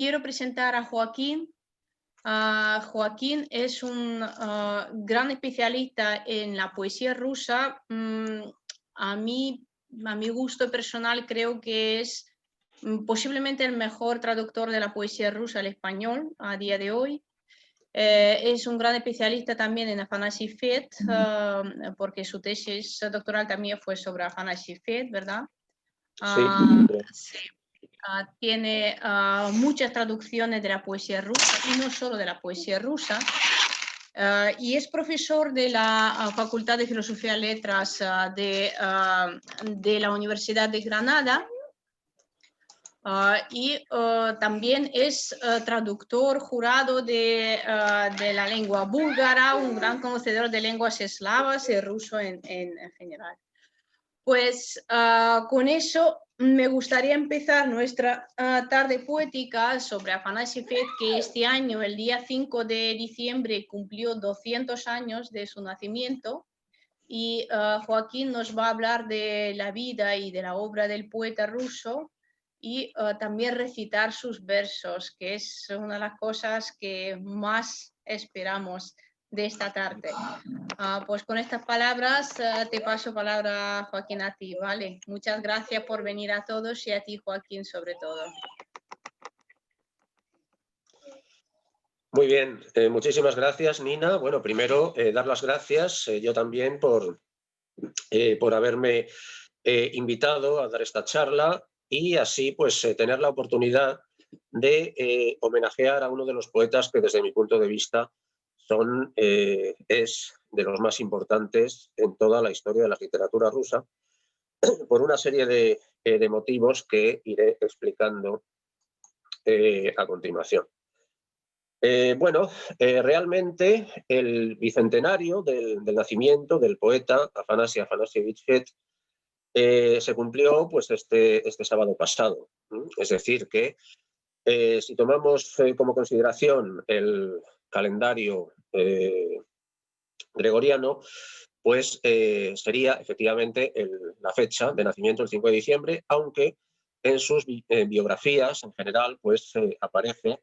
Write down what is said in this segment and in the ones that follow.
quiero presentar a Joaquín. Joaquín es un gran especialista en la poesía rusa. A mi gusto personal, creo que es posiblemente el mejor traductor de la poesía rusa al español a día de hoy. Es un gran especialista también en Afanasy Fed, porque su tesis doctoral también fue sobre Afanasy Fed, ¿verdad? Sí. Tiene muchas traducciones de la poesía rusa y no solo de la poesía rusa. Y es profesor de la Facultad de Filosofía y Letras de la Universidad de Granada. También es traductor jurado de la lengua búlgara, un gran conocedor de lenguas eslavas y ruso en general. Pues con eso me gustaría empezar nuestra tarde poética sobre Afanasy Fed, que este año, el día 5 de diciembre, cumplió 200 años de su nacimiento. Y Joaquín nos va a hablar de la vida y de la obra del poeta ruso y también recitar sus versos, que es una de las cosas que más esperamos de esta tarde. Pues con estas palabras te paso palabra, Joaquín, a ti, ¿vale? Muchas gracias por venir a todos y a ti, Joaquín, sobre todo. Muy bien, muchísimas gracias, Nina. Bueno, primero dar las gracias yo también por haberme invitado a dar esta charla y así pues tener la oportunidad de homenajear a uno de los poetas que desde mi punto de vista es de los más importantes en toda la historia de la literatura rusa, por una serie de motivos que iré explicando a continuación. Realmente el bicentenario del nacimiento del poeta Afanasy Afanasievich Fed se cumplió pues este sábado pasado. Es decir, que si tomamos como consideración el calendario gregoriano, pues sería efectivamente la fecha de nacimiento, el 5 de diciembre, aunque en sus biografías en general pues aparece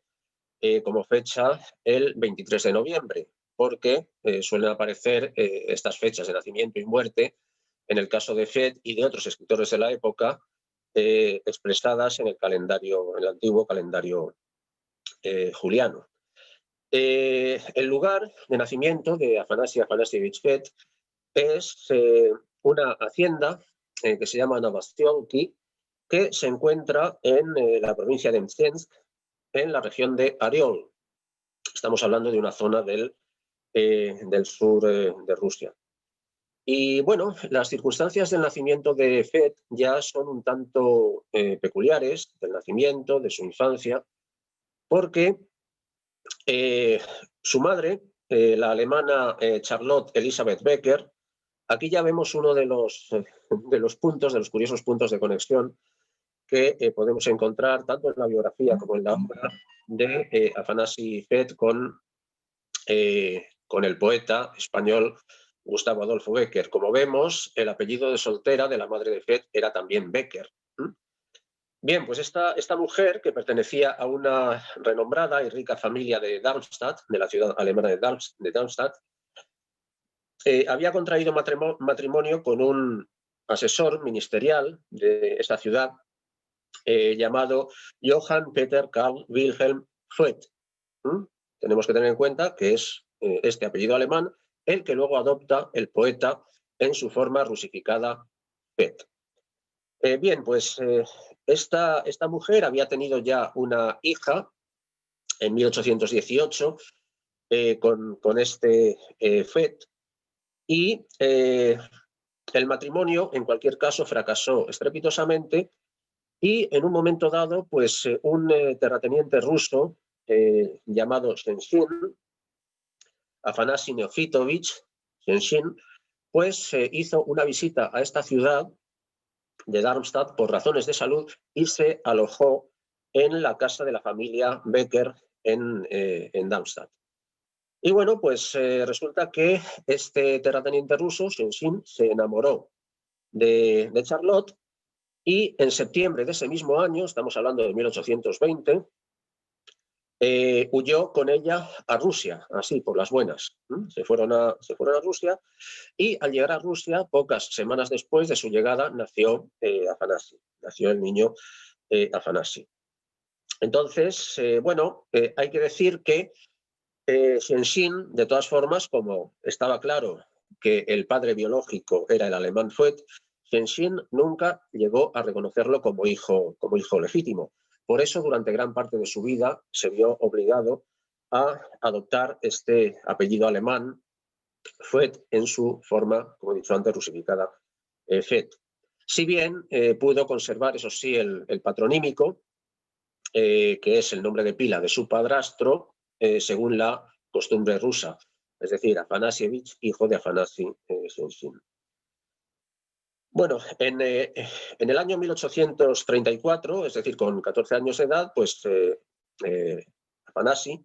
como fecha el 23 de noviembre, porque suelen aparecer estas fechas de nacimiento y muerte, en el caso de Fed y de otros escritores de la época, expresadas en el antiguo calendario juliano. El lugar de nacimiento de Afanasy Afanasievich Fed es una hacienda que se llama Novostionki, que se encuentra en la provincia de Mtsensk, en la región de Ariol. Estamos hablando de una zona del sur de Rusia. Y bueno, las circunstancias del nacimiento de Fed ya son un tanto peculiares, del nacimiento, de su infancia, porque su madre, la alemana Charlotte Elisabeth Becker, aquí ya vemos uno de los curiosos puntos de conexión que podemos encontrar tanto en la biografía como en la obra de Afanasy Fed con el poeta español Gustavo Adolfo Bécquer. Como vemos, el apellido de soltera de la madre de Fed era también Bécquer. Bien, pues esta mujer, que pertenecía a una renombrada y rica familia de Darmstadt, de la ciudad alemana de Darmstadt, había contraído matrimonio con un asesor ministerial de esta ciudad llamado Johann Peter Karl Wilhelm Fed. Tenemos que tener en cuenta que es este apellido alemán el que luego adopta el poeta en su forma rusificada Fed. Bien, pues esta mujer había tenido ya una hija en 1818 con este Fed, y el matrimonio en cualquier caso fracasó estrepitosamente, y en un momento dado pues un terrateniente ruso llamado Shenshin, Afanasy Neofitovich Shenshin, pues hizo una visita a esta ciudad de Darmstadt por razones de salud y se alojó en la casa de la familia Becker en Darmstadt. Y bueno, pues resulta que este terrateniente ruso, Shenshin, se enamoró de Charlotte, y en septiembre de ese mismo año, estamos hablando de 1820, huyó con ella a Rusia, así por las buenas. Se fueron a Rusia, y al llegar a Rusia, pocas semanas después de su llegada, nació Afanasi, nació el niño Afanasi. Entonces, bueno, hay que decir que Shenxin, de todas formas, como estaba claro que el padre biológico era el alemán Fuet, Shenxin nunca llegó a reconocerlo como hijo legítimo. Por eso, durante gran parte de su vida, se vio obligado a adoptar este apellido alemán, Fuet, en su forma, como he dicho antes, rusificada, Fet. Si bien pudo conservar, eso sí, el patronímico, que es el nombre de pila de su padrastro, según la costumbre rusa, es decir, Afanasievich, hijo de Afanasi Shenxin. Bueno, en el año 1834, es decir, con 14 años de edad, pues Afanasi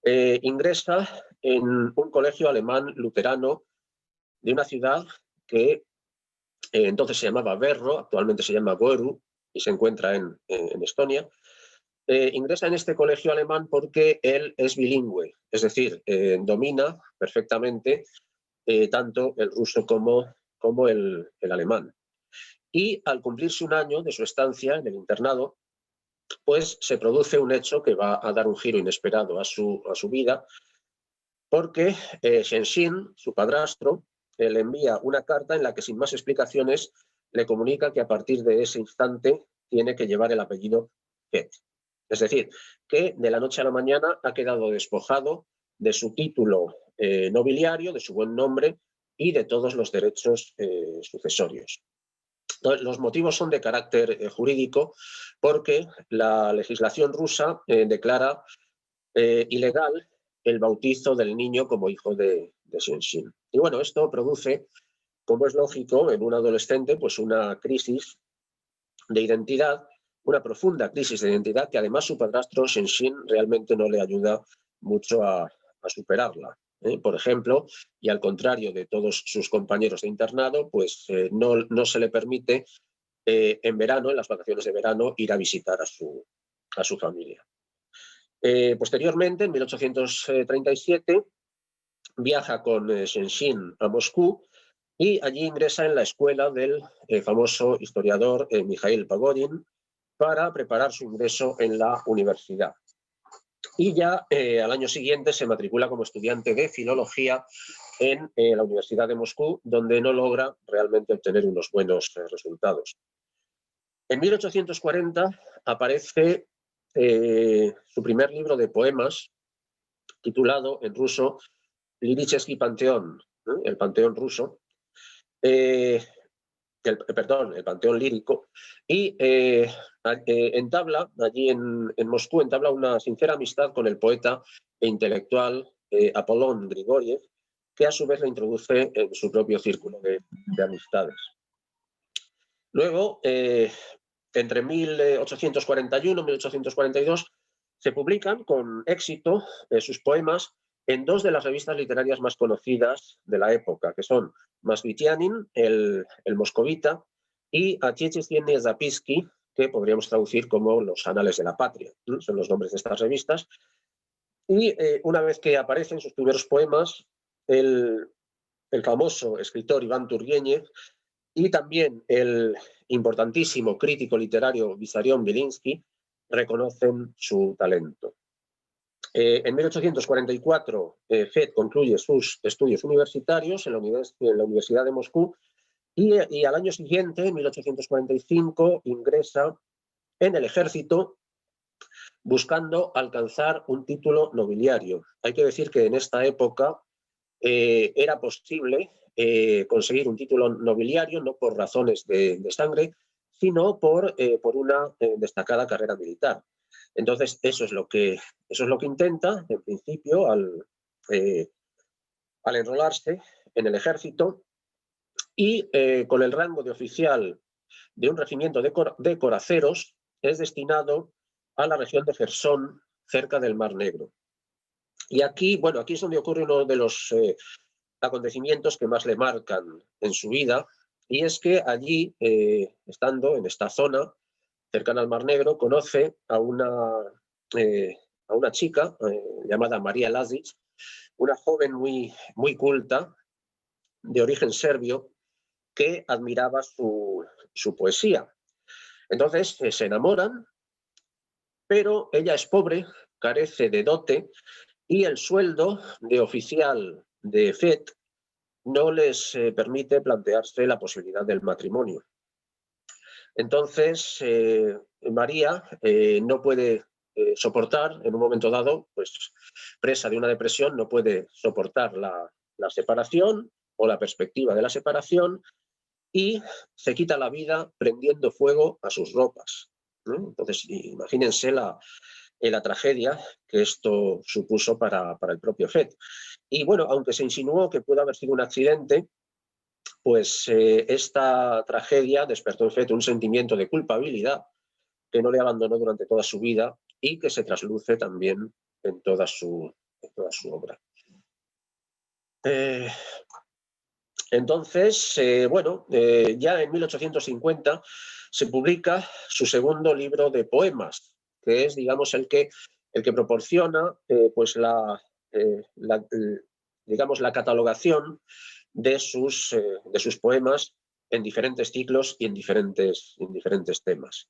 ingresa en un colegio alemán luterano de una ciudad que entonces se llamaba Verro, actualmente se llama Boru y se encuentra en Estonia. Ingresa en este colegio alemán porque él es bilingüe, es decir, domina perfectamente tanto el ruso como el alemán. Y al cumplirse un año de su estancia en el internado, pues se produce un hecho que va a dar un giro inesperado a su vida, porque Shenxin, su padrastro, le envía una carta en la que, sin más explicaciones, le comunica que a partir de ese instante tiene que llevar el apellido Fet. Es decir, que de la noche a la mañana ha quedado despojado de su título nobiliario, de su buen nombre y de todos los derechos sucesorios. Los motivos son de carácter jurídico, porque la legislación rusa declara ilegal el bautizo del niño como hijo de Shenxin. Y bueno, esto produce, como es lógico, en un adolescente, pues una crisis de identidad, una profunda crisis de identidad, que además su padrastro Shenxin realmente no le ayuda mucho a superarla. Por ejemplo, y al contrario de todos sus compañeros de internado, pues no se le permite en verano, en las vacaciones de verano, ir a visitar a su familia. Posteriormente, en 1837, viaja con Shenxin a Moscú y allí ingresa en la escuela del famoso historiador Mikhail Pagodin para preparar su ingreso en la universidad. Y ya al año siguiente se matricula como estudiante de filología en la Universidad de Moscú, donde no logra realmente obtener unos buenos resultados. En 1840 aparece su primer libro de poemas, titulado en ruso Lirichesky Panteón, el Panteón ruso, el Panteón lírico, y entabla, allí en Moscú, entabla una sincera amistad con el poeta e intelectual Apollón Grigoriev, que a su vez le introduce en su propio círculo de amistades. Luego, entre 1841 y 1842, se publican con éxito sus poemas en dos de las revistas literarias más conocidas de la época, que son Masvitianin, el moscovita, y Atchechestienne Zapisky, que podríamos traducir como Los Anales de la Patria. Son los nombres de estas revistas. Y una vez que aparecen sus primeros poemas, el famoso escritor Iván Turgenev y también el importantísimo crítico literario Vissarion Belinsky reconocen su talento. En 1844, Fet concluye sus estudios universitarios en la Universidad de Moscú y al año siguiente, en 1845, ingresa en el ejército buscando alcanzar un título nobiliario. Hay que decir que en esta época era posible conseguir un título nobiliario no por razones de sangre, sino por una destacada carrera militar. Entonces, eso es lo que intenta, en principio, al enrolarse en el ejército y con el rango de oficial de un regimiento de coraceros es destinado a la región de Jersón, cerca del Mar Negro. Y aquí, bueno, aquí es donde ocurre uno de los acontecimientos que más le marcan en su vida, y es que allí, estando en esta zona cercana al Mar Negro, conoce a una a una chica llamada María Lazic, una joven muy culta, de origen serbio, que admiraba su poesía. Entonces se enamoran, pero ella es pobre, carece de dote y el sueldo de oficial de FED no les permite plantearse la posibilidad del matrimonio. Entonces, María no puede soportar, en un momento dado, pues presa de una depresión, no puede soportar la separación o la perspectiva de la separación y se quita la vida prendiendo fuego a sus ropas, ¿no? Entonces, imagínense la tragedia que esto supuso para el propio FED. Y bueno, aunque se insinuó que pudo haber sido un accidente, pues esta tragedia despertó en FED un sentimiento de culpabilidad que no le abandonó durante toda su vida y que se trasluce también en toda su obra. Entonces, ya en 1850 se publica su segundo libro de poemas, que es, digamos, el que proporciona pues la catalogación de sus poemas en diferentes ciclos y en diferentes temas.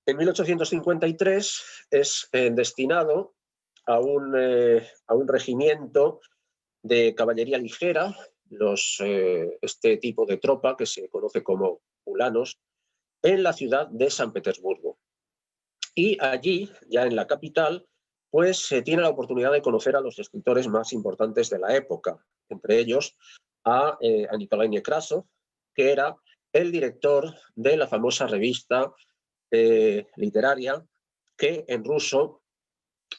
En 1853 es destinado a un regimiento de caballería ligera, este tipo de tropa que se conoce como ulanos, en la ciudad de San Petersburgo. Y allí, ya en la capital, pues se tiene la oportunidad de conocer a los escritores más importantes de la época, entre ellos a Nikolai Nekrasov, que era el director de la famosa revista literaria que en ruso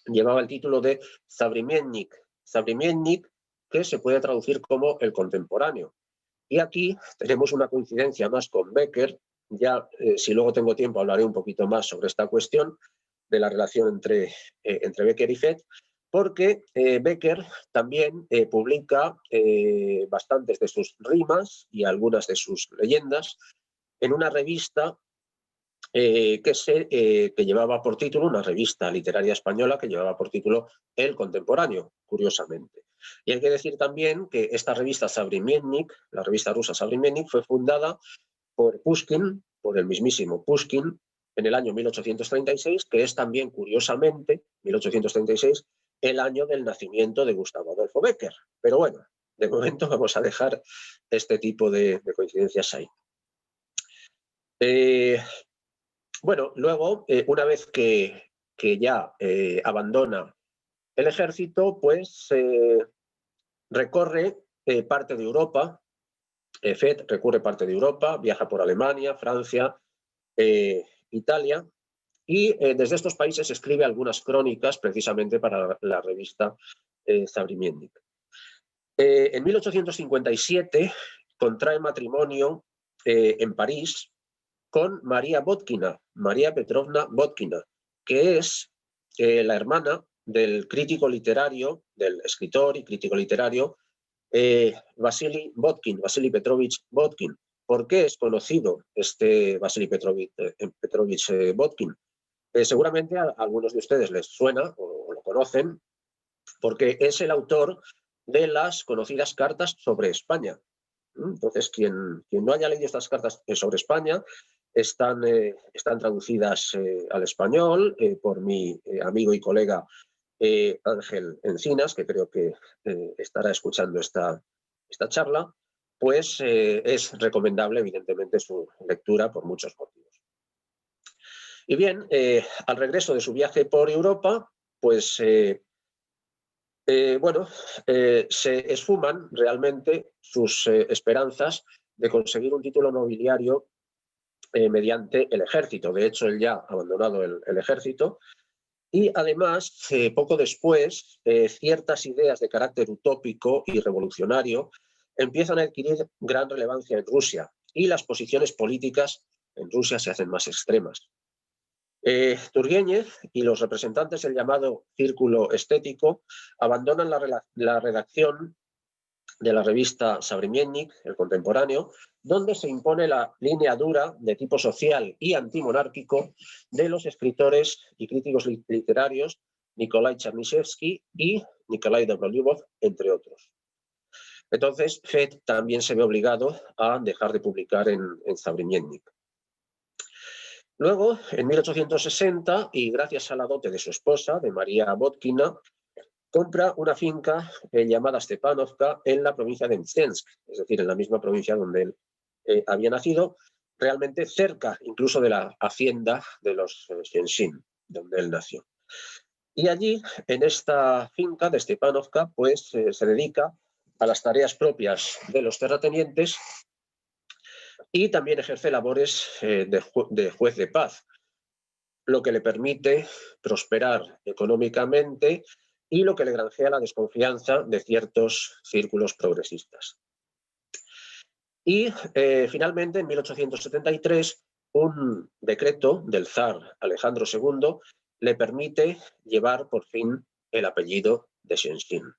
llevaba el título de Savremennik, que se puede traducir como el contemporáneo. Y aquí tenemos una coincidencia más con Becker. Ya, si luego tengo tiempo, hablaré un poquito más sobre esta cuestión de la relación entre Becker y FED, porque Becker también publica bastantes de sus rimas y algunas de sus leyendas en una revista que llevaba por título, una revista literaria española que llevaba por título El Contemporáneo, curiosamente. Y hay que decir también que esta revista Savremennik, la revista rusa Savremennik, fue fundada por Pushkin, por el mismísimo Pushkin, en el año 1836, que es también, curiosamente, 1836, el año del nacimiento de Gustavo Adolfo Bécquer. Pero bueno, de momento vamos a dejar este tipo de coincidencias ahí. Bueno, luego, una vez que ya abandona el ejército, pues recorre parte de Europa. FED recorre parte de Europa, viaja por Alemania, Francia, Italia, y desde estos países escribe algunas crónicas precisamente para la revista Savremennik. En 1857 contrae matrimonio en París con María Botkina, María Petrovna Botkina, que es la hermana del crítico literario, del escritor y crítico literario Vasily Petrovich Botkin. ¿Por qué es conocido este Vasily Petrovich Botkin? Seguramente a algunos de ustedes les suena o lo conocen, porque es el autor de las conocidas cartas sobre España. Entonces, quien no haya leído estas cartas sobre España, están traducidas al español por mi amigo y colega Ángel Encinas, que creo que estará escuchando esta charla. Pues es recomendable, evidentemente, su lectura por muchos motivos. Y bien, al regreso de su viaje por Europa, pues se esfuman realmente sus esperanzas de conseguir un título nobiliario mediante el ejército. De hecho, él ya ha abandonado el ejército. Y además, poco después, ciertas ideas de carácter utópico y revolucionario empiezan a adquirir gran relevancia en Rusia y las posiciones políticas en Rusia se hacen más extremas. Turguéñez y los representantes del llamado Círculo Estético abandonan la redacción de la revista Savremennik, El Contemporáneo, donde se impone la línea dura de tipo social y antimonárquico de los escritores y críticos literarios Nikolai Chernyshevsky y Nikolai Dobrolyubov, entre otros. Entonces, Fed también se ve obligado a dejar de publicar en Savremennik. Luego, en 1860, y gracias a la dote de su esposa, de María Botkina, compra una finca llamada Stepanovka en la provincia de Mtsensk, es decir, en la misma provincia donde él había nacido, realmente cerca incluso de la hacienda de los Shenshin, donde él nació. Y allí, en esta finca de Stepanovka, pues se dedica a las tareas propias de los terratenientes y también ejerce labores de juez de paz, lo que le permite prosperar económicamente y lo que le granjea la desconfianza de ciertos círculos progresistas. Y finalmente, en 1873, un decreto del zar Alejandro II le permite llevar por fin el apellido de Shenshin.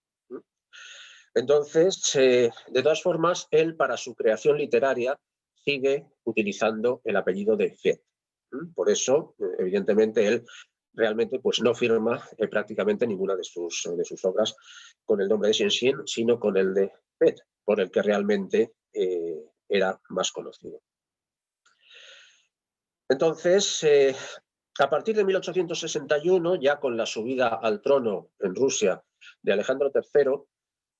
Entonces, de todas formas, él para su creación literaria sigue utilizando el apellido de Fed. Por eso, evidentemente, él realmente pues, no firma prácticamente ninguna de sus obras con el nombre de Shenshin, sino con el de Fed, por el que realmente era más conocido. Entonces, a partir de 1861, ya con la subida al trono en Rusia de Alejandro III,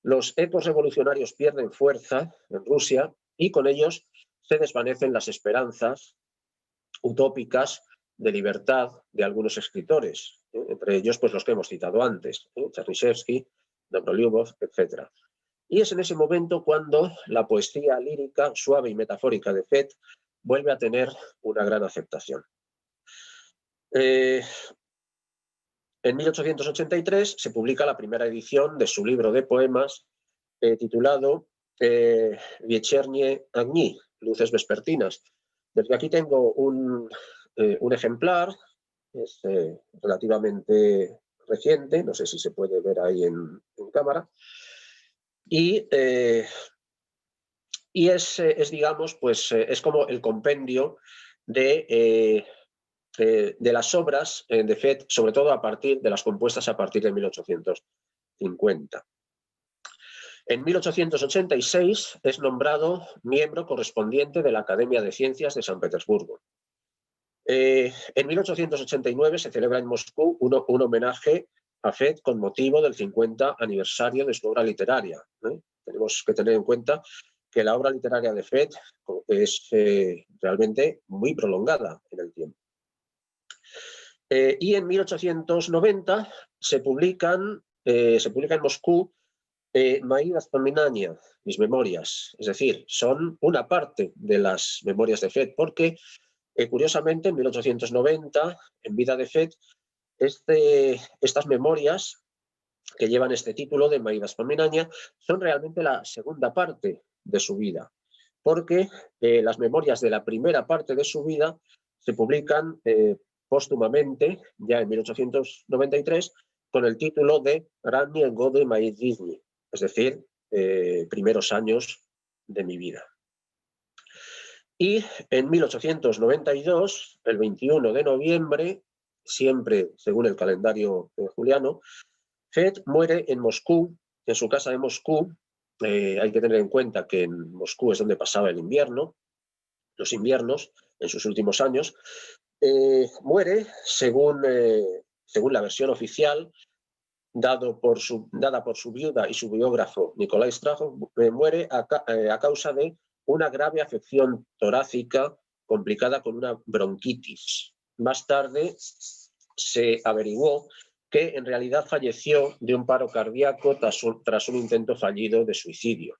los ecos revolucionarios pierden fuerza en Rusia y con ellos se desvanecen las esperanzas utópicas de libertad de algunos escritores, entre ellos pues, los que hemos citado antes, Chernyshevsky, Dobrolyubov, etc. Y es en ese momento cuando la poesía lírica suave y metafórica de Fed vuelve a tener una gran aceptación. En 1883 se publica la primera edición de su libro de poemas titulado Вечерние огни, Luces Vespertinas. Desde aquí tengo un ejemplar, es relativamente reciente, no sé si se puede ver ahí en cámara, y es digamos, pues es como el compendio de las obras de Fed, sobre todo a partir de las compuestas a partir de 1850. En 1886 es nombrado miembro correspondiente de la Academia de Ciencias de San Petersburgo. En 1889 se celebra en Moscú un homenaje a Fed con motivo del 50 aniversario de su obra literaria. Tenemos que tener en cuenta que la obra literaria de Fed es realmente muy prolongada en el tiempo. Y en 1890 se publica en Moscú Мои воспоминания, mis memorias, es decir, son una parte de las memorias de Fed, porque curiosamente en 1890, en vida de Fed, estas memorias que llevan este título de Мои воспоминания son realmente la segunda parte de su vida, porque las memorias de la primera parte de su vida se publican póstumamente, ya en 1893, con el título de Ранние годы моей жизни, es decir, primeros años de mi vida. Y en 1892, el 21 de noviembre, siempre según el calendario juliano, Fed muere en Moscú, en su casa de Moscú. Hay que tener en cuenta que en Moscú es donde pasaba el invierno, los inviernos, en sus últimos años. Muere, según la versión oficial, dada por su viuda y su biógrafo Nikolai Strahov, muere a causa de una grave afección torácica complicada con una bronquitis. Más tarde se averiguó que en realidad falleció de un paro cardíaco tras un intento fallido de suicidio.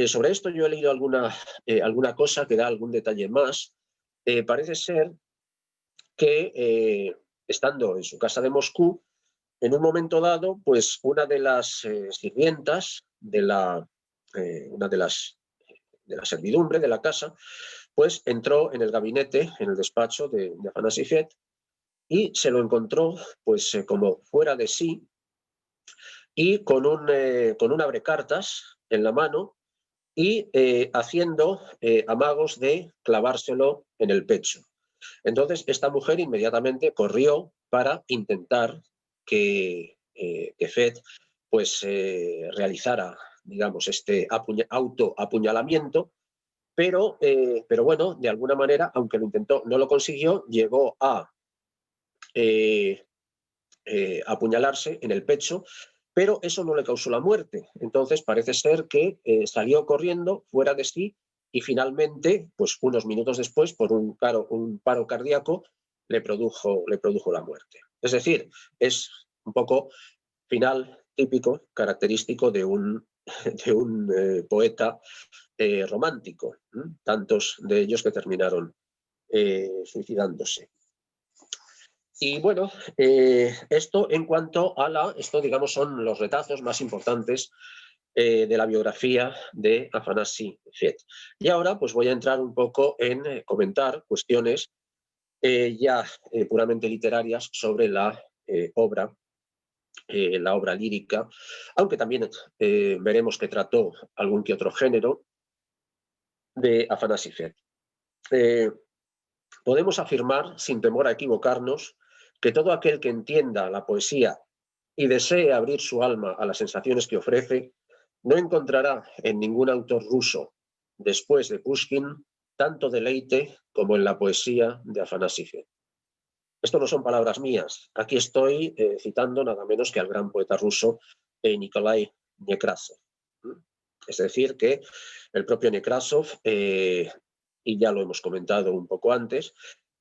Sobre esto yo he leído alguna cosa que da algún detalle más. Parece ser que estando en su casa de Moscú, en un momento dado, pues una de las sirvientas una de la servidumbre de la casa, pues entró en el gabinete, en el despacho de Afanasy Fed, y se lo encontró pues como fuera de sí y con un abrecartas en la mano y haciendo amagos de clavárselo en el pecho. Entonces esta mujer inmediatamente corrió para intentar que Fed pues, realizara, digamos, este autoapuñalamiento, pero bueno, de alguna manera, aunque lo intentó, no lo consiguió, llegó a apuñalarse en el pecho, pero eso no le causó la muerte. Entonces parece ser que salió corriendo fuera de sí y finalmente, pues unos minutos después, por un paro cardíaco, le produjo la muerte. Es decir, es un poco final típico, característico de un poeta romántico, tantos de ellos que terminaron suicidándose. Y bueno, esto en cuanto a esto, digamos, son los retazos más importantes de la biografía de Afanasi Fed. Y ahora pues voy a entrar un poco en comentar cuestiones ya puramente literarias sobre la obra lírica, aunque también veremos que trató algún que otro género de Afanasi Fed. Podemos afirmar, sin temor a equivocarnos, que todo aquel que entienda la poesía y desee abrir su alma a las sensaciones que ofrece, no encontrará en ningún autor ruso, después de Pushkin, tanto deleite como en la poesía de Afanasi Fed. Esto no son palabras mías. Aquí estoy citando nada menos que al gran poeta ruso Nikolai Nekrasov. Es decir, que el propio Nekrasov, y ya lo hemos comentado un poco antes,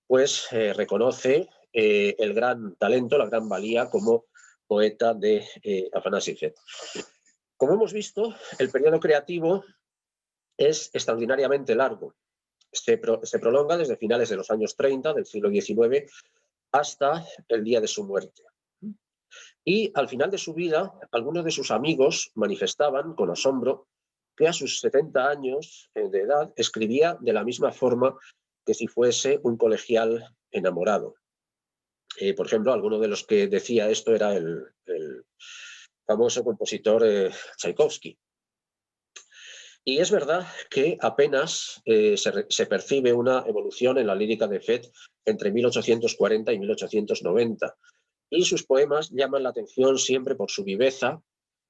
pues reconoce el gran talento, la gran valía como poeta de Afanasi Fed. Como hemos visto, el periodo creativo es extraordinariamente largo. Se prolonga desde finales de los años 30 del siglo XIX hasta el día de su muerte. Y al final de su vida, algunos de sus amigos manifestaban con asombro que a sus 70 años de edad escribía de la misma forma que si fuese un colegial enamorado. Por ejemplo, alguno de los que decía esto era el famoso compositor Tchaikovsky. Y es verdad que apenas se percibe una evolución en la lírica de Fed entre 1840 y 1890. Y sus poemas llaman la atención siempre por su viveza,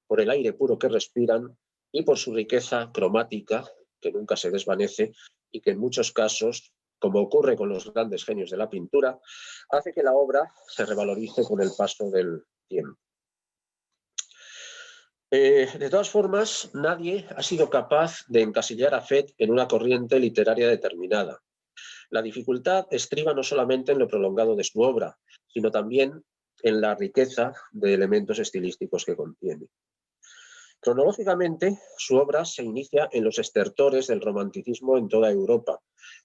por el aire puro que respiran y por su riqueza cromática, que nunca se desvanece y que en muchos casos, como ocurre con los grandes genios de la pintura, hace que la obra se revalorice con el paso del tiempo. De todas formas, nadie ha sido capaz de encasillar a Fed en una corriente literaria determinada. La dificultad estriba no solamente en lo prolongado de su obra, sino también en la riqueza de elementos estilísticos que contiene. Cronológicamente, su obra se inicia en los estertores del romanticismo en toda Europa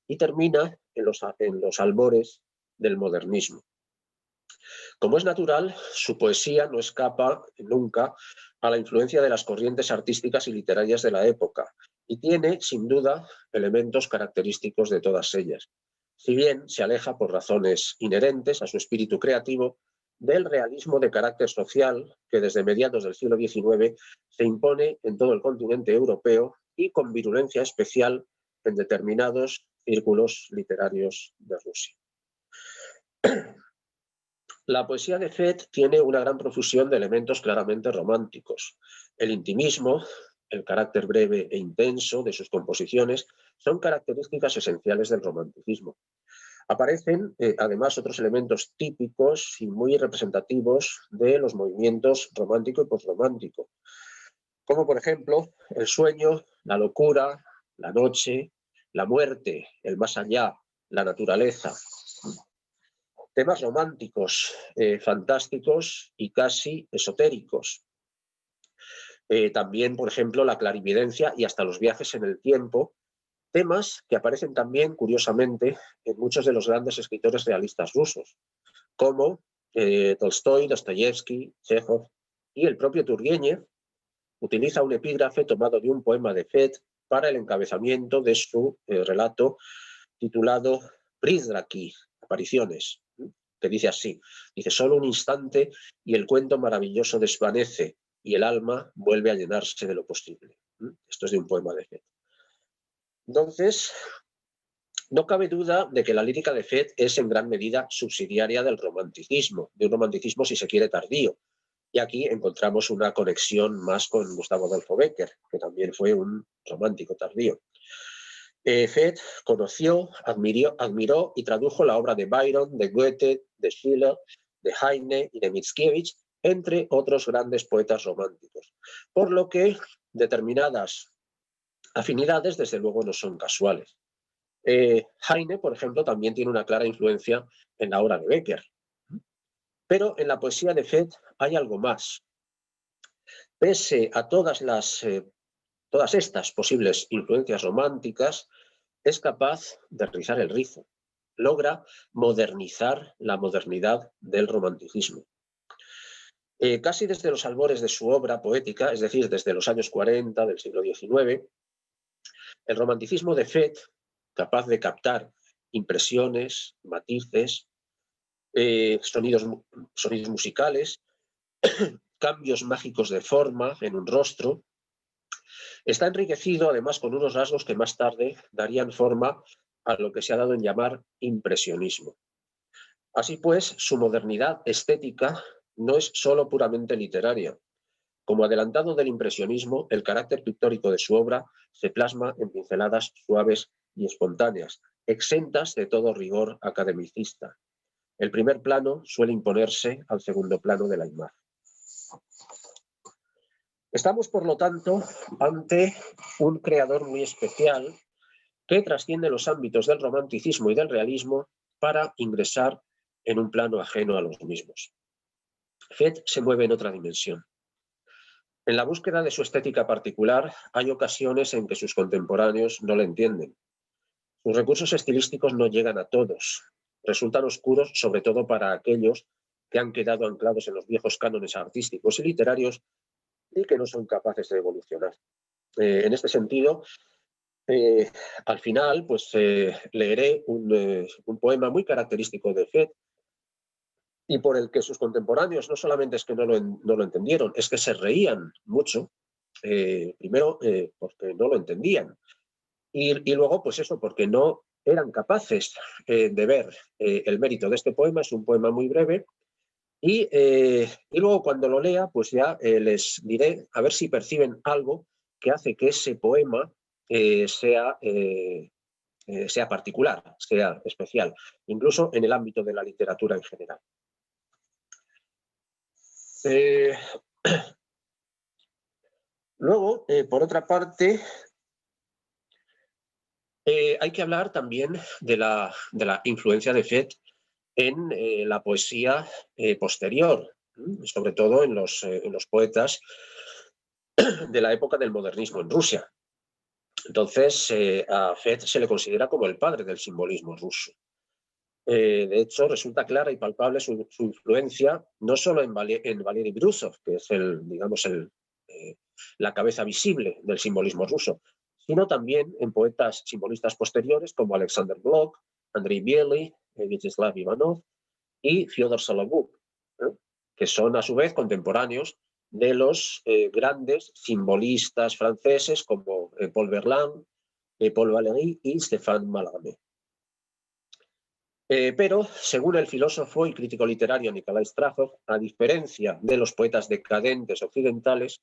y termina en los albores del modernismo. Como es natural, su poesía no escapa nunca a la influencia de las corrientes artísticas y literarias de la época y tiene, sin duda, elementos característicos de todas ellas, si bien se aleja por razones inherentes a su espíritu creativo del realismo de carácter social que desde mediados del siglo XIX se impone en todo el continente europeo y con virulencia especial en determinados círculos literarios de Rusia. La poesía de Fed tiene una gran profusión de elementos claramente románticos. El intimismo, el carácter breve e intenso de sus composiciones son características esenciales del romanticismo. Aparecen, además, otros elementos típicos y muy representativos de los movimientos romántico y posromántico, como por ejemplo el sueño, la locura, la noche, la muerte, el más allá, la naturaleza. Temas románticos, fantásticos y casi esotéricos. También, por ejemplo, la clarividencia y hasta los viajes en el tiempo, temas que aparecen también, curiosamente, en muchos de los grandes escritores realistas rusos, como Tolstói, Dostoyevsky, Chekhov y el propio Turgenev. Utiliza un epígrafe tomado de un poema de Fed para el encabezamiento de su relato titulado Prizdraki, apariciones, que dice así, dice, solo un instante y el cuento maravilloso desvanece y el alma vuelve a llenarse de lo posible. Esto es de un poema de Fed. Entonces, No cabe duda de que la lírica de Fed es en gran medida subsidiaria del romanticismo, de un romanticismo, si se quiere, tardío. Y aquí encontramos una conexión más con Gustavo Adolfo Bécquer, que también fue un romántico tardío. Fed conoció, admiró y tradujo la obra de Byron, de Goethe, de Schiller, de Heine y de Mickiewicz, entre otros grandes poetas románticos. Por lo que determinadas afinidades, desde luego, no son casuales. Heine, por ejemplo, también tiene una clara influencia en la obra de Bécquer. Pero en la poesía de Fed hay algo más. Pese a todas estas posibles influencias románticas, es capaz de rizar el rizo. Logra modernizar la modernidad del romanticismo. Casi desde los albores de su obra poética, es decir, desde los años 40 del siglo XIX, el romanticismo de Fed, capaz de captar impresiones, matices, sonidos musicales, cambios mágicos de forma en un rostro, está enriquecido además con unos rasgos que más tarde darían forma a lo que se ha dado en llamar impresionismo. Así pues, su modernidad estética no es solo puramente literaria. Como adelantado del impresionismo, el carácter pictórico de su obra se plasma en pinceladas suaves y espontáneas, exentas de todo rigor academicista. El primer plano suele imponerse al segundo plano de la imagen. Estamos, por lo tanto, ante un creador muy especial que trasciende los ámbitos del romanticismo y del realismo para ingresar en un plano ajeno a los mismos. Fed se mueve en otra dimensión. En la búsqueda de su estética particular hay ocasiones en que sus contemporáneos no le entienden. Sus recursos estilísticos no llegan a todos. Resultan oscuros sobre todo para aquellos que han quedado anclados en los viejos cánones artísticos y literarios y que no son capaces de evolucionar. En este sentido, al final, pues leeré un poema muy característico de Fed y por el que sus contemporáneos no solamente es que no lo entendieron, es que se reían mucho, primero porque no lo entendían y luego pues eso, porque no eran capaces de ver el mérito de este poema. Es un poema muy breve y luego cuando lo lea pues ya les diré a ver si perciben algo que hace que ese poema sea particular, sea especial, incluso en el ámbito de la literatura en general. Luego, por otra parte, hay que hablar también de la influencia de Fed en la poesía posterior, sobre todo en los poetas de la época del modernismo en Rusia. Entonces, a Fed se le considera como el padre del simbolismo ruso. De hecho, resulta clara y palpable su influencia no solo en Valery Brusov, que es la cabeza visible del simbolismo ruso, sino también en poetas simbolistas posteriores como Alexander Blok, Andrei Biely, Vyacheslav Ivanov y Fyodor Sologub, que son a su vez contemporáneos de los grandes simbolistas franceses como Paul Verlaine, Paul Valéry y Stéphane Mallarmé. Pero, según el filósofo y crítico literario Nikolai Strahov, a diferencia de los poetas decadentes occidentales,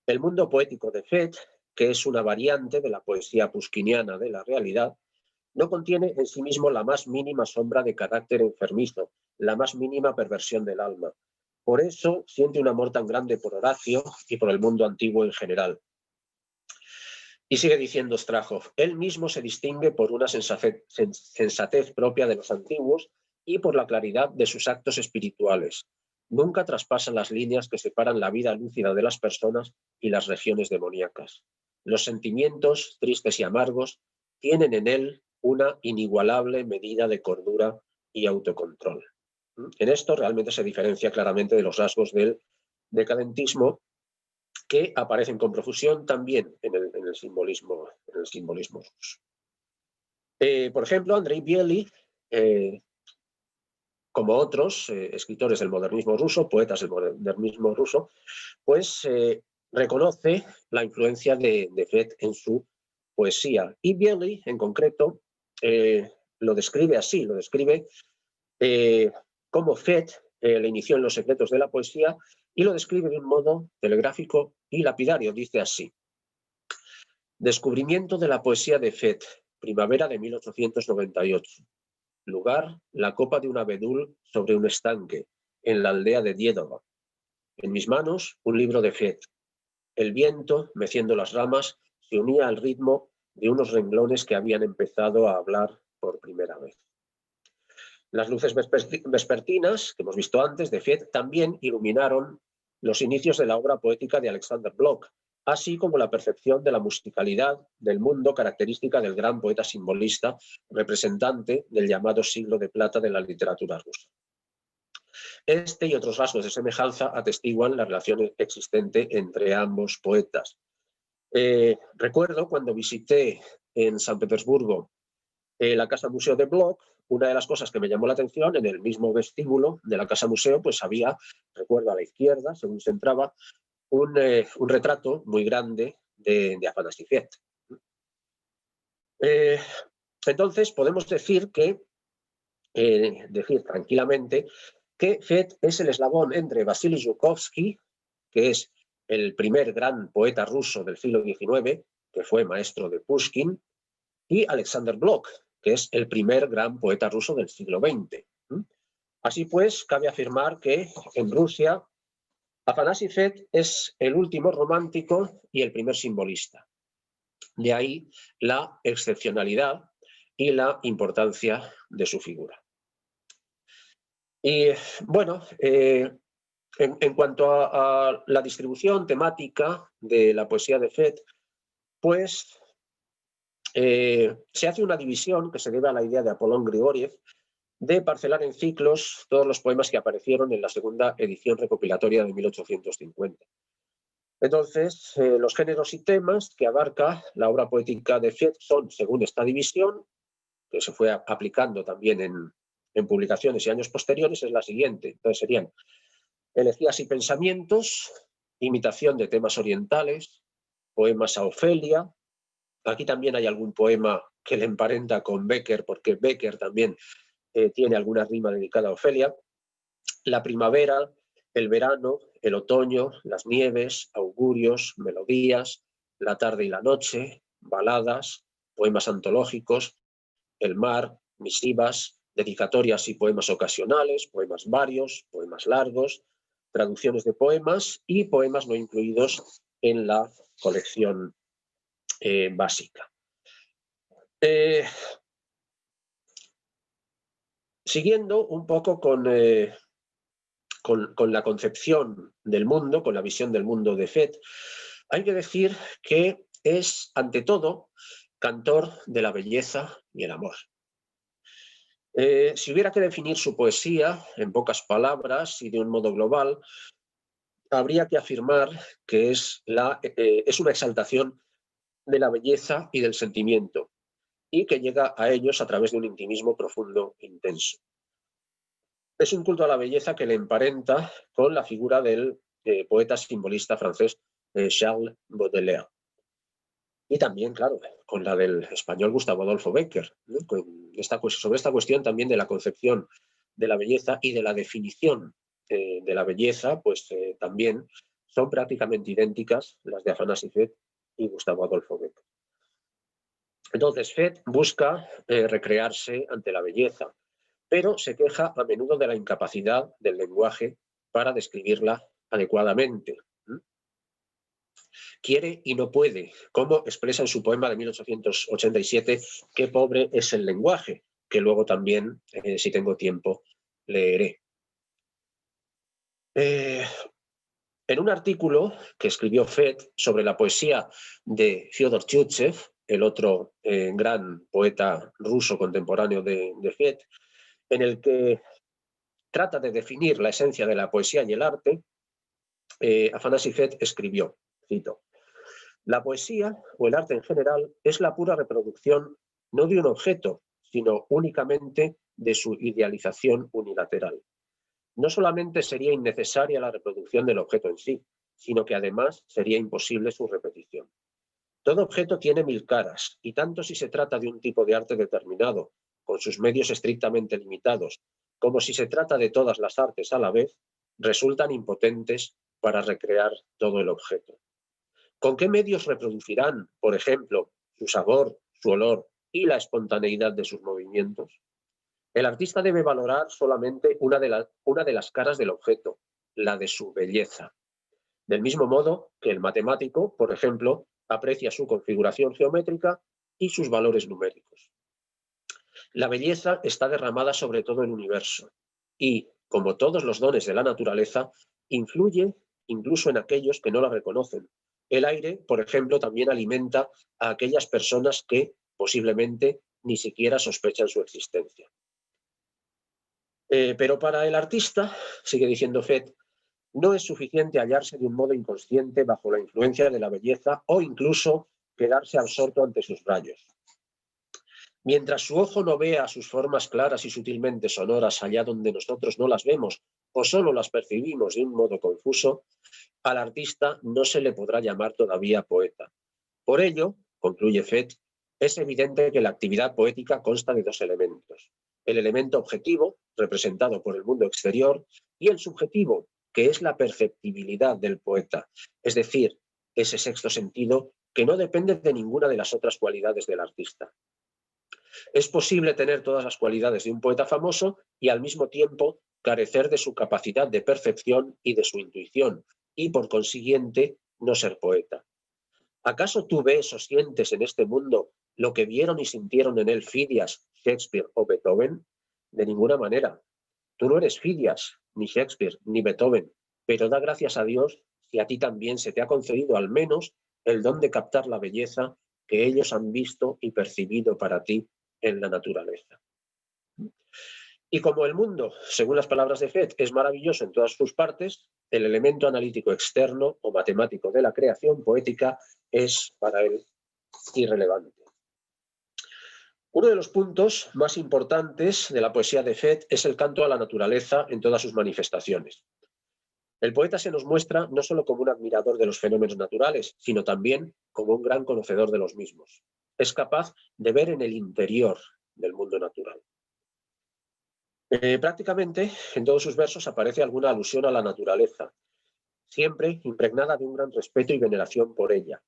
el mundo poético de Fed, que es una variante de la poesía pushkiniana de la realidad, no contiene en sí mismo la más mínima sombra de carácter enfermizo, la más mínima perversión del alma. Por eso siente un amor tan grande por Horacio y por el mundo antiguo en general. Y sigue diciendo Strahov, él mismo se distingue por una sensatez propia de los antiguos y por la claridad de sus actos espirituales. Nunca traspasa las líneas que separan la vida lúcida de las personas y las regiones demoníacas. Los sentimientos, tristes y amargos, tienen en él una inigualable medida de cordura y autocontrol. En esto realmente se diferencia claramente de los rasgos del decadentismo, que aparecen con profusión también en el simbolismo ruso. Por ejemplo, Andrei Biely, como otros escritores del modernismo ruso, poetas del modernismo ruso, pues reconoce la influencia de Fed en su poesía. Y Biely, en concreto, lo describe así, lo describe cómo Fett le inició en los secretos de la poesía y lo describe de un modo telegráfico y lapidario. Dice así: descubrimiento de la poesía de Fett, primavera de 1898. Lugar, la copa de un abedul sobre un estanque, en la aldea de Diedova. En mis manos, un libro de Fett. El viento, meciendo las ramas, se unía al ritmo de unos renglones que habían empezado a hablar por primera vez. Las luces vespertinas, que hemos visto antes, de Fett, también iluminaron los inicios de la obra poética de Alexander Blok, así como la percepción de la musicalidad del mundo característica del gran poeta simbolista, representante del llamado siglo de plata de la literatura rusa. Este y otros rasgos de semejanza atestiguan la relación existente entre ambos poetas. Recuerdo cuando visité en San Petersburgo la Casa Museo de Blok, una de las cosas que me llamó la atención, en el mismo vestíbulo de la Casa Museo, pues había, recuerdo a la izquierda, según se entraba, un retrato muy grande de Afanasi Fett. Entonces podemos decir tranquilamente que Fett es el eslabón entre Vasily Zhukovsky, que es el primer gran poeta ruso del siglo XIX, que fue maestro de Pushkin, y Alexander Blok, que es el primer gran poeta ruso del siglo XX. Así pues, cabe afirmar que en Rusia Afanasi Fett es el último romántico y el primer simbolista. De ahí la excepcionalidad y la importancia de su figura. Y bueno, en cuanto a la distribución temática de la poesía de Fett, pues se hace una división que se debe a la idea de Apollón Grigoriev de parcelar en ciclos todos los poemas que aparecieron en la segunda edición recopilatoria de 1850. Entonces, los géneros y temas que abarca la obra poética de Fett son, según esta división, que se fue aplicando también en publicaciones y años posteriores, es la siguiente. Entonces serían elegías y pensamientos, imitación de temas orientales, poemas a Ofelia. Aquí también hay algún poema que le emparenta con Becker, porque Becker también tiene alguna rima dedicada a Ofelia. La primavera, el verano, el otoño, las nieves, augurios, melodías, la tarde y la noche, baladas, poemas antológicos, el mar, misivas, dedicatorias y poemas ocasionales, poemas varios, poemas largos, traducciones de poemas y poemas no incluidos en la colección básica. Siguiendo un poco con la concepción del mundo, con la visión del mundo de Fett, hay que decir que es, ante todo, cantor de la belleza y el amor. Si hubiera que definir su poesía en pocas palabras y de un modo global, habría que afirmar que es una exaltación de la belleza y del sentimiento, y que llega a ellos a través de un intimismo profundo e intenso. Es un culto a la belleza que le emparenta con la figura del poeta simbolista francés Charles Baudelaire. Y también, claro, con la del español Gustavo Adolfo Bécquer, ¿no? Sobre esta cuestión también de la concepción de la belleza y de la definición de la belleza, pues también son prácticamente idénticas las de Afanasi Fett y Gustavo Adolfo Bécquer. Entonces, Fett busca recrearse ante la belleza, pero se queja a menudo de la incapacidad del lenguaje para describirla adecuadamente. Quiere y no puede, como expresa en su poema de 1887, Qué pobre es el lenguaje, que luego también, si tengo tiempo, leeré. En un artículo que escribió Fett sobre la poesía de Fyodor Tyutchev, el otro gran poeta ruso contemporáneo de Fett, en el que trata de definir la esencia de la poesía y el arte, Afanasi Fett escribió, cito: la poesía, o el arte en general, es la pura reproducción no de un objeto, sino únicamente de su idealización unilateral. No solamente sería innecesaria la reproducción del objeto en sí, sino que además sería imposible su repetición. Todo objeto tiene mil caras, y tanto si se trata de un tipo de arte determinado, con sus medios estrictamente limitados, como si se trata de todas las artes a la vez, resultan impotentes para recrear todo el objeto. ¿Con qué medios reproducirán, por ejemplo, su sabor, su olor y la espontaneidad de sus movimientos? El artista debe valorar solamente una de las caras del objeto, la de su belleza. Del mismo modo que el matemático, por ejemplo, aprecia su configuración geométrica y sus valores numéricos. La belleza está derramada sobre todo el universo y, como todos los dones de la naturaleza, influye incluso en aquellos que no la reconocen. El aire, por ejemplo, también alimenta a aquellas personas que posiblemente ni siquiera sospechan su existencia. Pero para el artista, sigue diciendo Fett, no es suficiente hallarse de un modo inconsciente bajo la influencia de la belleza o incluso quedarse absorto ante sus rayos. Mientras su ojo no vea sus formas claras y sutilmente sonoras allá donde nosotros no las vemos o solo las percibimos de un modo confuso, al artista no se le podrá llamar todavía poeta. Por ello, concluye Fett, es evidente que la actividad poética consta de dos elementos. El elemento objetivo, representado por el mundo exterior, y el subjetivo, que es la perceptibilidad del poeta, es decir, ese sexto sentido que no depende de ninguna de las otras cualidades del artista. Es posible tener todas las cualidades de un poeta famoso y al mismo tiempo carecer de su capacidad de percepción y de su intuición, y por consiguiente no ser poeta. ¿Acaso tú ves o sientes en este mundo lo que vieron y sintieron en él Fidias, Shakespeare o Beethoven? De ninguna manera. Tú no eres Fidias, ni Shakespeare, ni Beethoven, pero da gracias a Dios si a ti también se te ha concedido al menos el don de captar la belleza que ellos han visto y percibido para ti en la naturaleza. Y como el mundo, según las palabras de Fett, es maravilloso en todas sus partes, el elemento analítico externo o matemático de la creación poética es para él irrelevante. Uno de los puntos más importantes de la poesía de Fett es el canto a la naturaleza en todas sus manifestaciones. El poeta se nos muestra no solo como un admirador de los fenómenos naturales, sino también como un gran conocedor de los mismos. Es capaz de ver en el interior del mundo natural. Prácticamente en todos sus versos aparece alguna alusión a la naturaleza, siempre impregnada de un gran respeto y veneración por ella.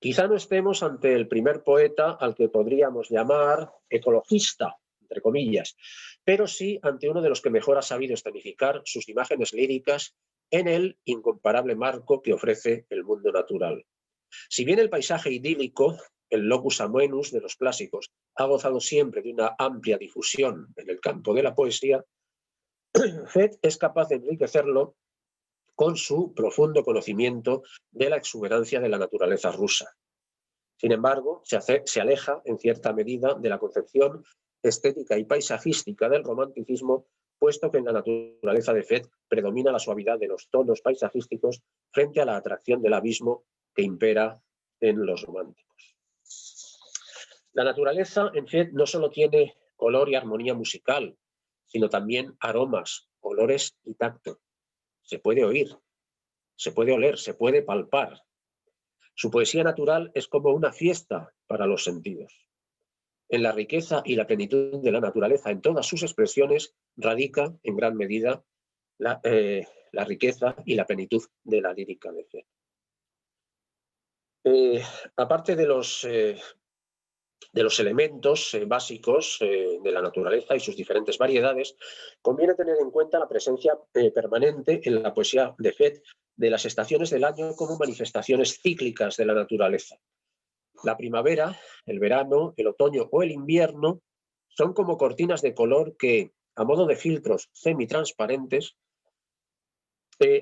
Quizá no estemos ante el primer poeta al que podríamos llamar ecologista, entre comillas, pero sí ante uno de los que mejor ha sabido escenificar sus imágenes líricas en el incomparable marco que ofrece el mundo natural. Si bien el paisaje idílico, el locus amoenus de los clásicos, ha gozado siempre de una amplia difusión en el campo de la poesía, Fett es capaz de enriquecerlo con su profundo conocimiento de la exuberancia de la naturaleza rusa. Sin embargo, se aleja en cierta medida de la concepción estética y paisajística del romanticismo, puesto que en la naturaleza de Fett predomina la suavidad de los tonos paisajísticos frente a la atracción del abismo que impera en los románticos. La naturaleza en Fett no solo tiene color y armonía musical, sino también aromas, olores y tacto. Se puede oír, se puede oler, se puede palpar. Su poesía natural es como una fiesta para los sentidos. En la riqueza y la plenitud de la naturaleza, en todas sus expresiones, radica en gran medida la riqueza y la plenitud de la lírica de Fett. Aparte de los elementos básicos de la naturaleza y sus diferentes variedades, conviene tener en cuenta la presencia permanente en la poesía de Fett de las estaciones del año como manifestaciones cíclicas de la naturaleza. La primavera, el verano, el otoño o el invierno son como cortinas de color que, a modo de filtros semitransparentes,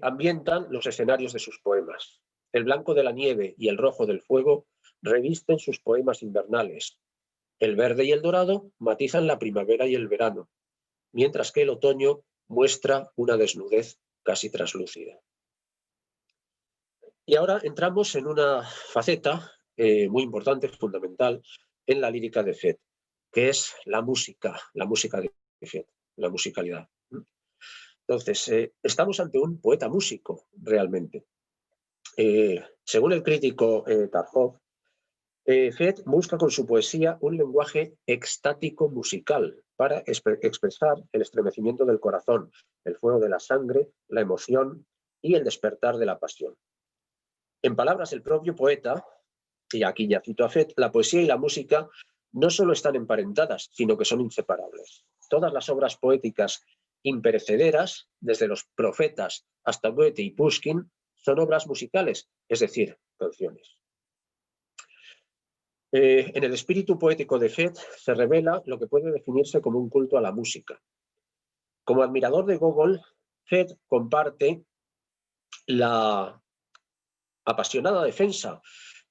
ambientan los escenarios de sus poemas. El blanco de la nieve y el rojo del fuego revisten sus poemas invernales. El verde y el dorado matizan la primavera y el verano, mientras que el otoño muestra una desnudez casi traslúcida. Y ahora entramos en una faceta muy importante, fundamental, en la lírica de Fett, que es la música de Fett, la musicalidad. Entonces, estamos ante un poeta músico, realmente. Según el crítico Tarhov, Fed busca con su poesía un lenguaje extático musical para expresar el estremecimiento del corazón, el fuego de la sangre, la emoción y el despertar de la pasión. En palabras del propio poeta, y aquí ya cito a Fed, la poesía y la música no solo están emparentadas, sino que son inseparables. Todas las obras poéticas imperecederas, desde los profetas hasta Goethe y Pushkin, son obras musicales, es decir, canciones. En el espíritu poético de Fed se revela lo que puede definirse como un culto a la música. Como admirador de Gogol, Fed comparte la apasionada defensa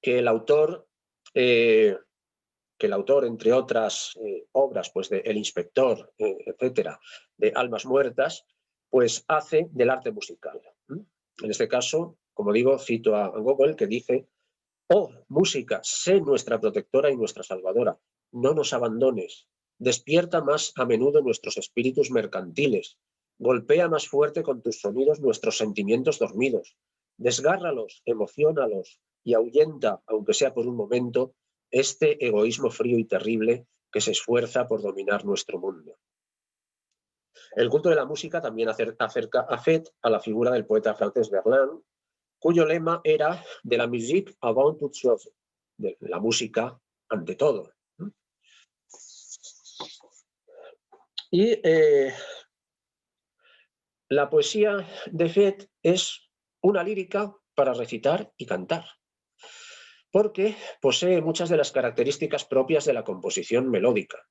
que el autor, entre otras obras, pues de El Inspector, etcétera, de Almas Muertas, pues hace del arte musical. En este caso, como digo, cito a Gogol, que dice: «Oh, música, sé nuestra protectora y nuestra salvadora. No nos abandones. Despierta más a menudo nuestros espíritus mercantiles. Golpea más fuerte con tus sonidos nuestros sentimientos dormidos. Desgárralos, emociónalos y ahuyenta, aunque sea por un momento, este egoísmo frío y terrible que se esfuerza por dominar nuestro mundo». El culto de la música también acerca a Fed a la figura del poeta francés Verlaine, cuyo lema era «de la musique avant toute chose», de la música ante todo. Y la poesía de Fed es una lírica para recitar y cantar, porque posee muchas de las características propias de la composición melódica.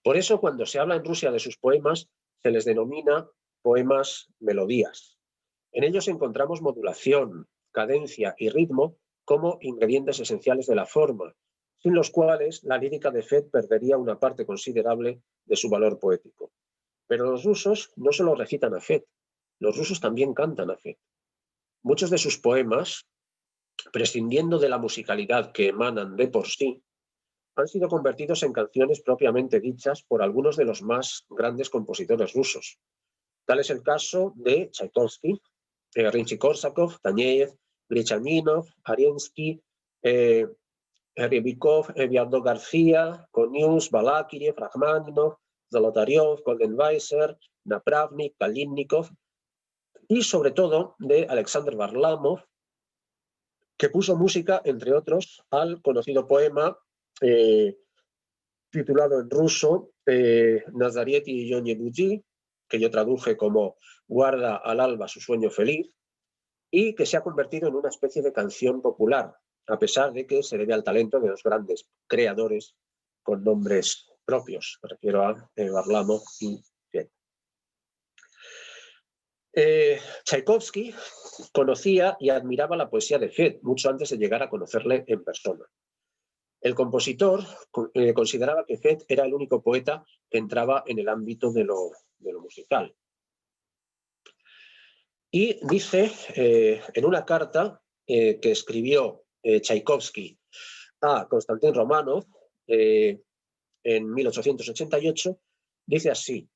Por eso, cuando se habla en Rusia de sus poemas, se les denomina poemas melodías. En ellos encontramos modulación, cadencia y ritmo como ingredientes esenciales de la forma, sin los cuales la lírica de Fed perdería una parte considerable de su valor poético. Pero los rusos no solo recitan a Fed, los rusos también cantan a Fed. Muchos de sus poemas, prescindiendo de la musicalidad que emanan de por sí, han sido convertidos en canciones propiamente dichas por algunos de los más grandes compositores rusos. Tal es el caso de Tchaikovsky, Rimsky-Korsakov, Taneyev, Grichaninov, Arensky, Rybakov, Eduardo García, Konius, Balakirev, Rachmaninoff, Zolotaryov, Goldenweiser, Napravnik, Kalinnikov y sobre todo de Alexander Varlamov, que puso música, entre otros, al conocido poema titulado en ruso Nazarieti Yonye Buji, que yo traduje como «Guarda al alba su sueño feliz», y que se ha convertido en una especie de canción popular, a pesar de que se debe al talento de los grandes creadores con nombres propios. Me refiero a Varlamov y Fed. Tchaikovsky conocía y admiraba la poesía de Fed mucho antes de llegar a conocerle en persona. El compositor consideraba que Fed era el único poeta que entraba en el ámbito de lo musical. Y dice en una carta que escribió Tchaikovsky a Konstantin Romanov en 1888, dice así,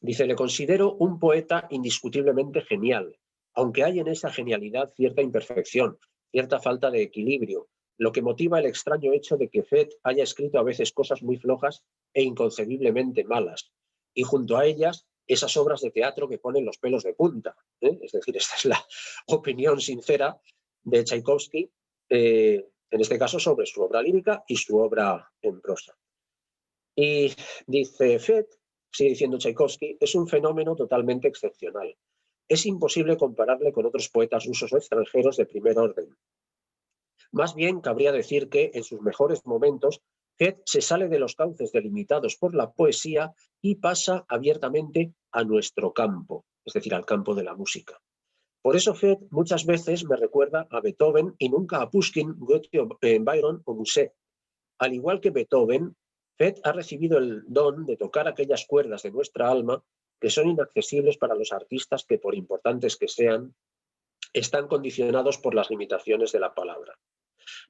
dice: «Le considero un poeta indiscutiblemente genial, aunque hay en esa genialidad cierta imperfección, cierta falta de equilibrio, lo que motiva el extraño hecho de que Fed haya escrito a veces cosas muy flojas e inconcebiblemente malas, y junto a ellas esas obras de teatro que ponen los pelos de punta». Es decir, esta es la opinión sincera de Tchaikovsky, en este caso sobre su obra lírica y su obra en prosa. Y dice Fed, sigue diciendo Tchaikovsky, es un fenómeno totalmente excepcional. Es imposible compararle con otros poetas rusos o extranjeros de primer orden. Más bien cabría decir que, en sus mejores momentos, Fed se sale de los cauces delimitados por la poesía y pasa abiertamente a nuestro campo, es decir, al campo de la música. Por eso Fed muchas veces me recuerda a Beethoven y nunca a Pushkin, Goethe, Byron o Musset. Al igual que Beethoven, Fed ha recibido el don de tocar aquellas cuerdas de nuestra alma que son inaccesibles para los artistas que, por importantes que sean, están condicionados por las limitaciones de la palabra.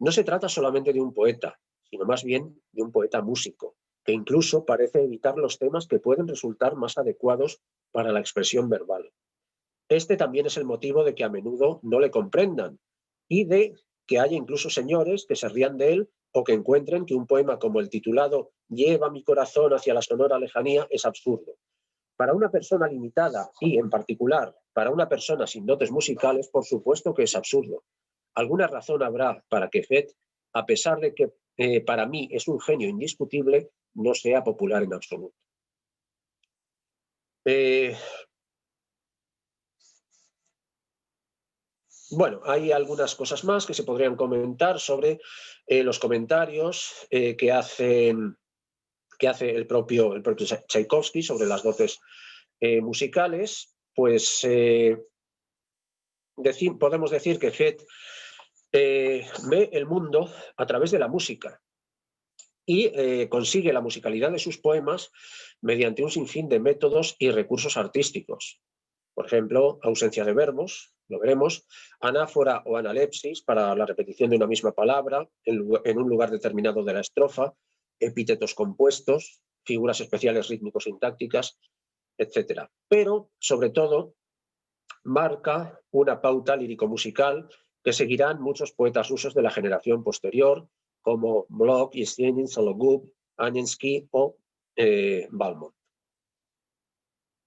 No se trata solamente de un poeta, sino más bien de un poeta músico, que incluso parece evitar los temas que pueden resultar más adecuados para la expresión verbal. Este también es el motivo de que a menudo no le comprendan y de que haya incluso señores que se rían de él o que encuentren que un poema como el titulado «Lleva mi corazón hacia la sonora lejanía» es absurdo. Para una persona limitada y, en particular, para una persona sin dotes musicales, por supuesto que es absurdo. Alguna razón habrá para que Fett, a pesar de que para mí es un genio indiscutible, no sea popular en absoluto. Bueno, hay algunas cosas más que se podrían comentar sobre los comentarios que hace el propio Tchaikovsky sobre las dotes musicales. Pues podemos decir que Fett ve el mundo a través de la música y consigue la musicalidad de sus poemas mediante un sinfín de métodos y recursos artísticos. Por ejemplo, ausencia de verbos, lo veremos, anáfora o analepsis para la repetición de una misma palabra en un lugar determinado de la estrofa, epítetos compuestos, figuras especiales rítmico-sintácticas, etc. Pero, sobre todo, marca una pauta lírico-musical que seguirán muchos poetas rusos de la generación posterior, como Blok, Yesenin, Sologub, Anensky o Balmont.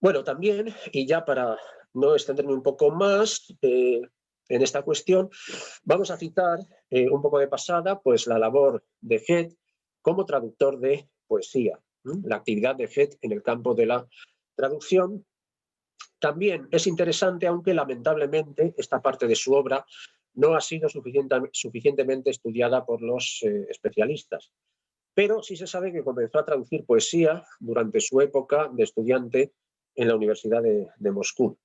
Bueno, también, y ya para no extenderme un poco más en esta cuestión, vamos a citar un poco de pasada pues la labor de Fett como traductor de poesía, la actividad de Fett en el campo de la traducción. También es interesante, aunque lamentablemente esta parte de su obra no ha sido suficientemente estudiada por los especialistas. Pero sí se sabe que comenzó a traducir poesía durante su época de estudiante en la Universidad de Moscú.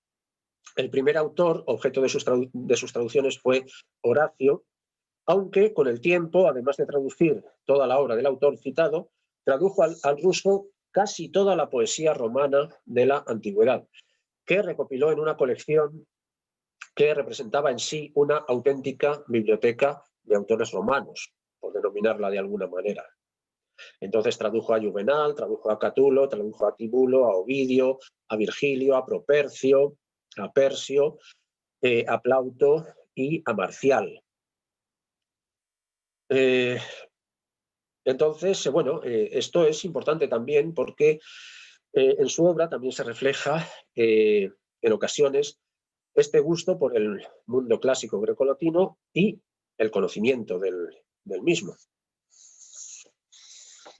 El primer autor objeto de sus traducciones fue Horacio, aunque con el tiempo, además de traducir toda la obra del autor citado, tradujo al ruso casi toda la poesía romana de la antigüedad, que recopiló en una colección que representaba en sí una auténtica biblioteca de autores romanos, por denominarla de alguna manera. Entonces tradujo a Juvenal, tradujo a Catulo, tradujo a Tibulo, a Ovidio, a Virgilio, a Propercio, a Persio, a Plauto y a Marcial. Entonces, bueno, esto es importante también porque en su obra también se refleja en ocasiones este gusto por el mundo clásico grecolatino y el conocimiento del mismo.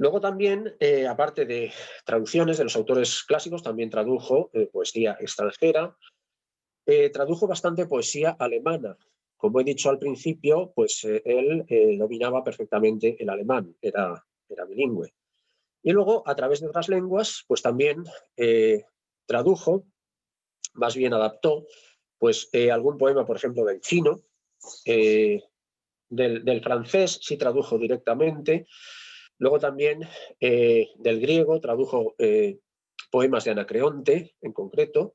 Luego también, aparte de traducciones de los autores clásicos, también tradujo poesía extranjera, tradujo bastante poesía alemana. Como he dicho al principio, pues él dominaba perfectamente el alemán, era bilingüe. Y luego, a través de otras lenguas, pues también tradujo, más bien adaptó, pues algún poema, por ejemplo, del chino, del francés sí tradujo directamente. Luego también del griego tradujo poemas de Anacreonte, en concreto.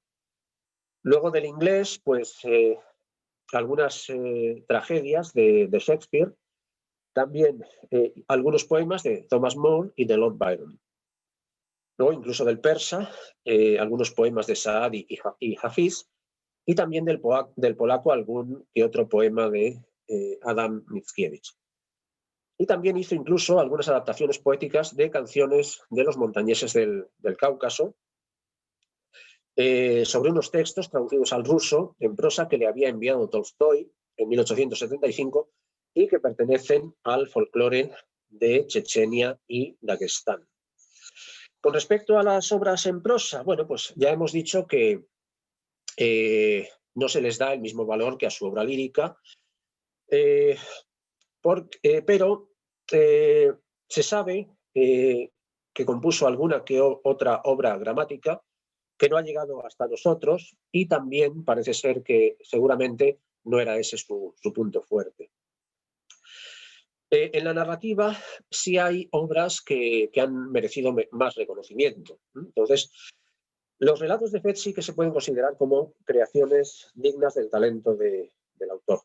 Luego del inglés, pues algunas tragedias de Shakespeare. También algunos poemas de Thomas More y de Lord Byron. Luego incluso del persa, algunos poemas de Saadi y Hafiz. Y también del polaco algún que otro poema de Adam Mickiewicz. Y también hizo incluso algunas adaptaciones poéticas de canciones de los montañeses del Cáucaso sobre unos textos traducidos al ruso en prosa que le había enviado Tolstói en 1875 y que pertenecen al folclore de Chechenia y Dagestán. Con respecto a las obras en prosa, bueno, pues ya hemos dicho que no se les da el mismo valor que a su obra lírica, pero se sabe que compuso alguna que otra obra gramática que no ha llegado hasta nosotros y también parece ser que seguramente no era ese su punto fuerte. En la narrativa sí hay obras que han merecido más reconocimiento. Entonces, los relatos de Fett sí que se pueden considerar como creaciones dignas del talento del autor.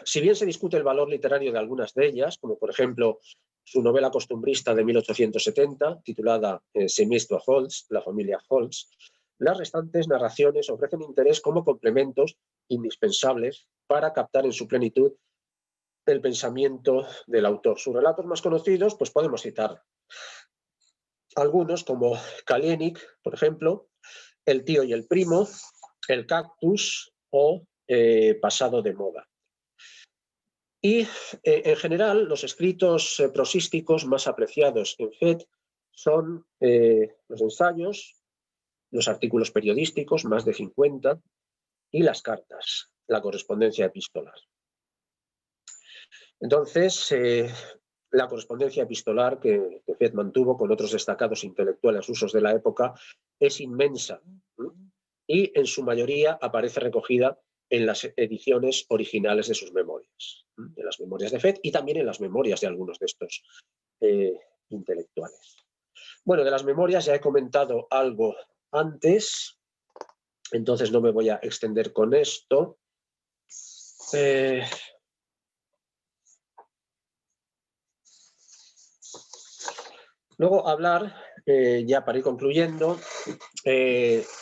Si bien se discute el valor literario de algunas de ellas, como por ejemplo su novela costumbrista de 1870, titulada Semieństwo Holz, la familia Holz, Las restantes narraciones ofrecen interés como complementos indispensables para captar en su plenitud el pensamiento del autor. Sus relatos más conocidos, pues podemos citar algunos como Kalienik, por ejemplo, El tío y el primo, El cactus o Pasado de moda. Y en general los escritos prosísticos más apreciados en FET son los ensayos, los artículos periodísticos, más de 50, y las cartas, la correspondencia epistolar. Entonces, la correspondencia epistolar que FET mantuvo con otros destacados intelectuales rusos de la época es inmensa, ¿sí? Y en su mayoría aparece recogida en las ediciones originales de sus memorias, ¿sí? En las memorias de FET y también en las memorias de algunos de estos intelectuales. Bueno, de las memorias ya he comentado algo antes, entonces no me voy a extender con esto. Luego hablar, ya para ir concluyendo,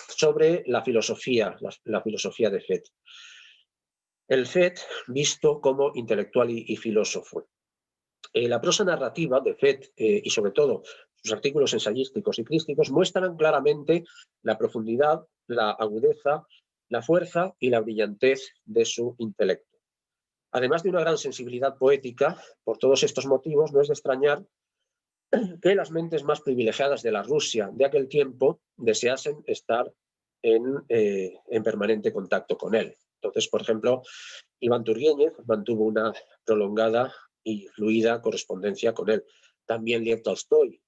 sobre la filosofía de FET. El FET visto como intelectual y filósofo. La prosa narrativa de FET y sobre todo sus artículos ensayísticos y crísticos muestran claramente la profundidad, la agudeza, la fuerza y la brillantez de su intelecto. Además de una gran sensibilidad poética, por todos estos motivos no es de extrañar que las mentes más privilegiadas de la Rusia de aquel tiempo deseasen estar en permanente contacto con él. Entonces, por ejemplo, Iván Turgenev mantuvo una prolongada y fluida correspondencia con él. También Lev Tolstoy.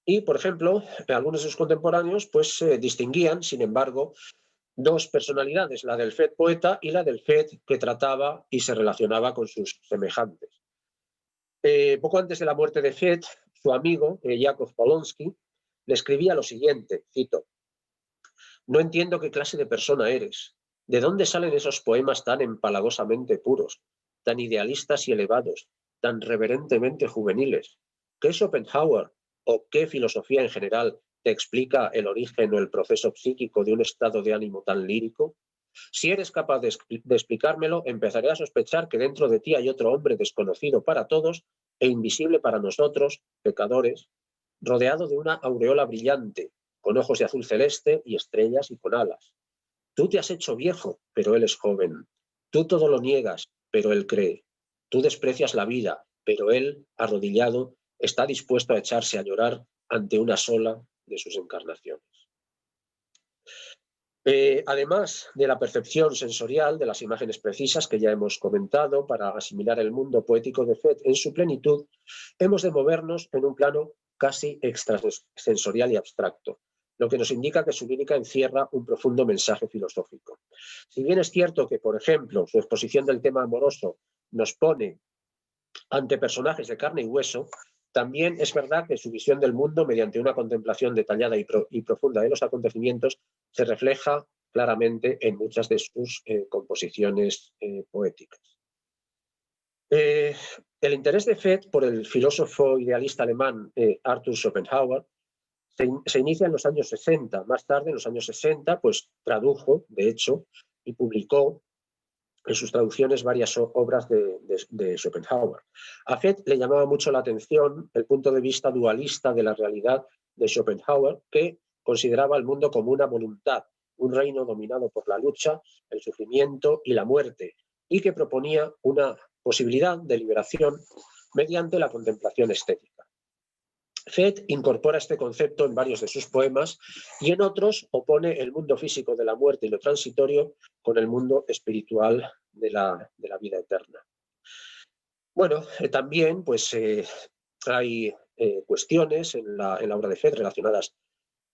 Y, por ejemplo, algunos de sus contemporáneos pues, distinguían, sin embargo, dos personalidades, la del FET poeta y la del FET que trataba y se relacionaba con sus semejantes. Poco antes de la muerte de FET, su amigo, Yakov Polonsky, le escribía lo siguiente, cito: «No entiendo qué clase de persona eres. ¿De dónde salen esos poemas tan empalagosamente puros, tan idealistas y elevados, tan reverentemente juveniles? ¿Qué Schopenhauer o qué filosofía en general te explica el origen o el proceso psíquico de un estado de ánimo tan lírico? Si eres capaz de explicármelo, empezaré a sospechar que dentro de ti hay otro hombre desconocido para todos e invisible para nosotros, pecadores, rodeado de una aureola brillante, con ojos de azul celeste y estrellas y con alas. Tú te has hecho viejo, pero él es joven. Tú todo lo niegas, pero él cree. Tú desprecias la vida, pero él, arrodillado, está dispuesto a echarse a llorar ante una sola de sus encarnaciones». Además de la percepción sensorial de las imágenes precisas que ya hemos comentado para asimilar el mundo poético de FET en su plenitud, hemos de movernos en un plano casi extrasensorial y abstracto, lo que nos indica que su lírica encierra un profundo mensaje filosófico. Si bien es cierto que, por ejemplo, su exposición del tema amoroso nos pone ante personajes de carne y hueso, también es verdad que su visión del mundo, mediante una contemplación detallada y profunda de los acontecimientos, se refleja claramente en muchas de sus composiciones poéticas. El interés de FET por el filósofo idealista alemán Arthur Schopenhauer se inicia en los años 60. Más tarde, en los años 60, pues tradujo, de hecho, y publicó en sus traducciones varias obras de Schopenhauer. A FET le llamaba mucho la atención el punto de vista dualista de la realidad de Schopenhauer, que consideraba el mundo como una voluntad, un reino dominado por la lucha, el sufrimiento y la muerte, y que proponía una posibilidad de liberación mediante la contemplación estética. FET incorpora este concepto en varios de sus poemas y en otros opone el mundo físico de la muerte y lo transitorio con el mundo espiritual de la vida eterna. Bueno, también pues, hay cuestiones en la obra de FET relacionadas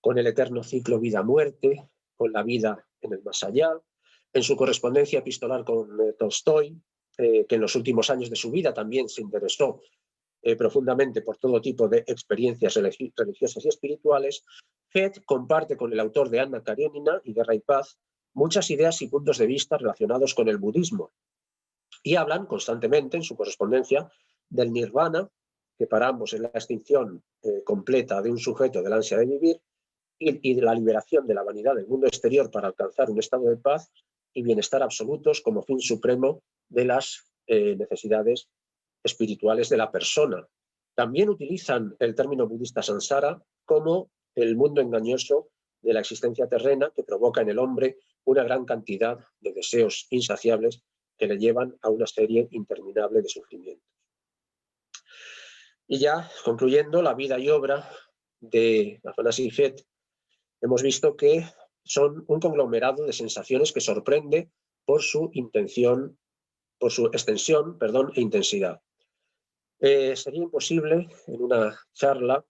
con el eterno ciclo vida-muerte, con la vida en el más allá. En su correspondencia epistolar con Tolstoy, que en los últimos años de su vida también se interesó profundamente por todo tipo de experiencias religiosas y espirituales, FET comparte con el autor de Anna Karenina y Guerra y Paz muchas ideas y puntos de vista relacionados con el budismo y hablan constantemente en su correspondencia del nirvana, que para ambos es la extinción completa de un sujeto del ansia de vivir, y de la liberación de la vanidad del mundo exterior para alcanzar un estado de paz y bienestar absolutos como fin supremo de las necesidades espirituales de la persona. También utilizan el término budista samsara como el mundo engañoso de la existencia terrena que provoca en el hombre una gran cantidad de deseos insaciables que le llevan a una serie interminable de sufrimientos. Y ya, concluyendo, la vida y obra de Afanasi Fet, hemos visto que son un conglomerado de sensaciones que sorprende por su extensión, e intensidad. Sería imposible en una charla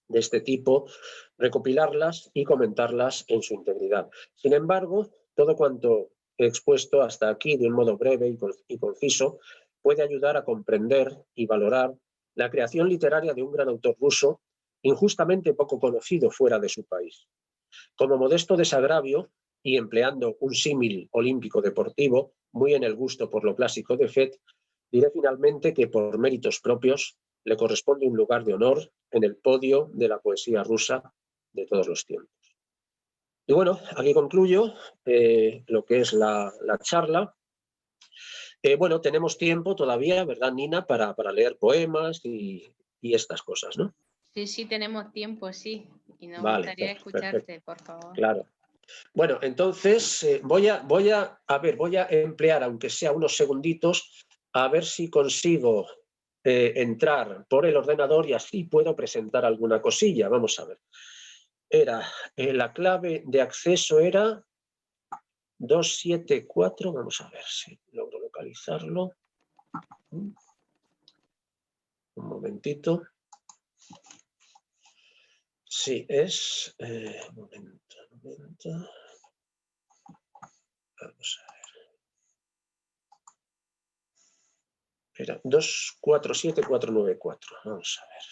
de este tipo recopilarlas y comentarlas en su integridad. Sin embargo, todo cuanto he expuesto hasta aquí de un modo breve y conciso puede ayudar a comprender y valorar la creación literaria de un gran autor ruso injustamente poco conocido fuera de su país. Como modesto desagravio, y empleando un símil olímpico deportivo, muy en el gusto por lo clásico de Fet, diré finalmente que por méritos propios le corresponde un lugar de honor en el podio de la poesía rusa de todos los tiempos. Y bueno, aquí concluyo lo que es la charla. Bueno, tenemos tiempo todavía, ¿verdad, Nina?, para leer poemas y estas cosas, ¿no? Sí, sí, tenemos tiempo, sí. Y nos Vale, gustaría escucharte, por favor. Claro. Bueno, entonces voy a emplear, aunque sea unos segunditos, a ver si consigo entrar por el ordenador y así puedo presentar alguna cosilla. Vamos a ver. La clave de acceso era 274. Vamos a ver si logro localizarlo. Un momentito. Sí, es... un momento. Vamos a ver. Era 247494. Vamos a ver.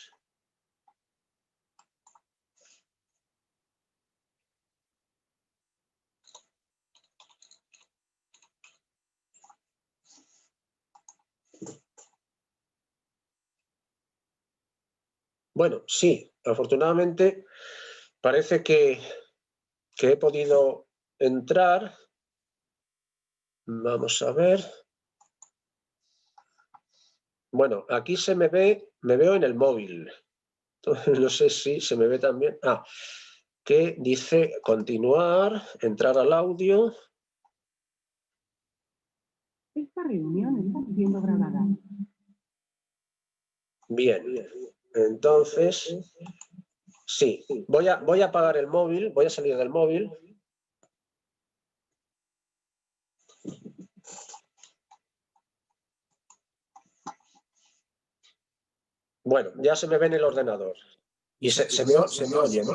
Bueno, sí, afortunadamente parece que he podido entrar. Vamos a ver. Bueno, aquí me veo en el móvil. Entonces, no sé si se me ve también. Que dice continuar, entrar al audio. Esta reunión está siendo grabada. Bien, entonces, sí, voy a apagar el móvil, voy a salir del móvil. Bueno, ya se me ve en el ordenador. Y se me oye, ¿no?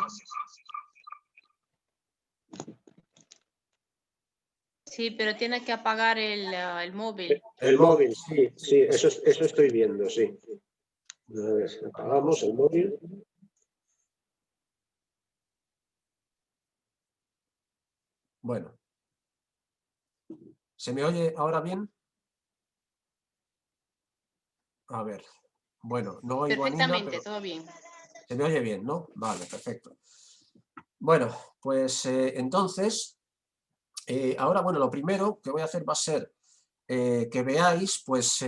Sí, pero tiene que apagar el móvil. El móvil, sí, eso estoy viendo, sí. A ver, apagamos el móvil. Bueno. ¿Se me oye ahora bien? A ver. Bueno, no oigo a Nina, Perfectamente, todo bien. Se me oye bien, ¿no? Vale, perfecto. Bueno, pues entonces, ahora, bueno, lo primero que voy a hacer va a ser que veáis pues,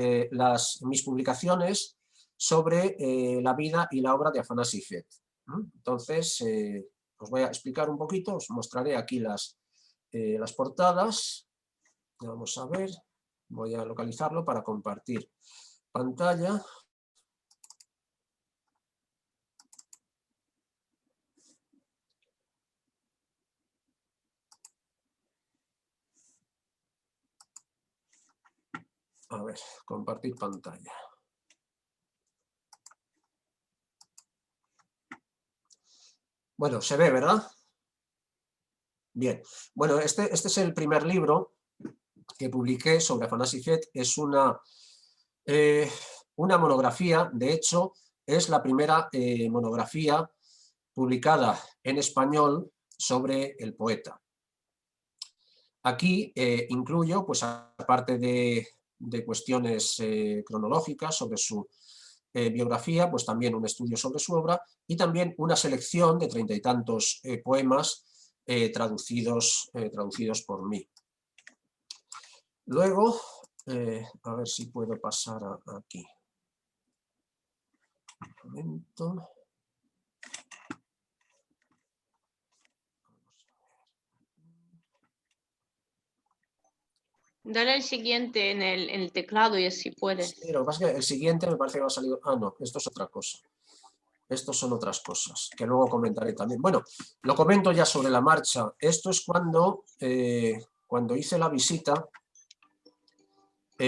mis publicaciones sobre la vida y la obra de Afanasi Fet. Entonces, os voy a explicar un poquito, os mostraré aquí las portadas. Vamos a ver, voy a localizarlo para compartir pantalla. A ver, compartir pantalla. Bueno, se ve, ¿verdad? Bien. Bueno, este es el primer libro que publiqué sobre Afanasi Fet. Es una monografía, de hecho, es la primera monografía publicada en español sobre el poeta. Aquí incluyo, pues aparte de de cuestiones cronológicas sobre su biografía, pues también un estudio sobre su obra y también una selección de 30 y tantos poemas traducidos por mí. Luego, a ver si puedo pasar aquí. Un momento. Dale el siguiente en el teclado y así puedes. Sí, lo que pasa es que el siguiente me parece que va a salir... Ah, no, esto es otra cosa. Estos son otras cosas, que luego comentaré también. Bueno, lo comento ya sobre la marcha. Esto es cuando hice la visita,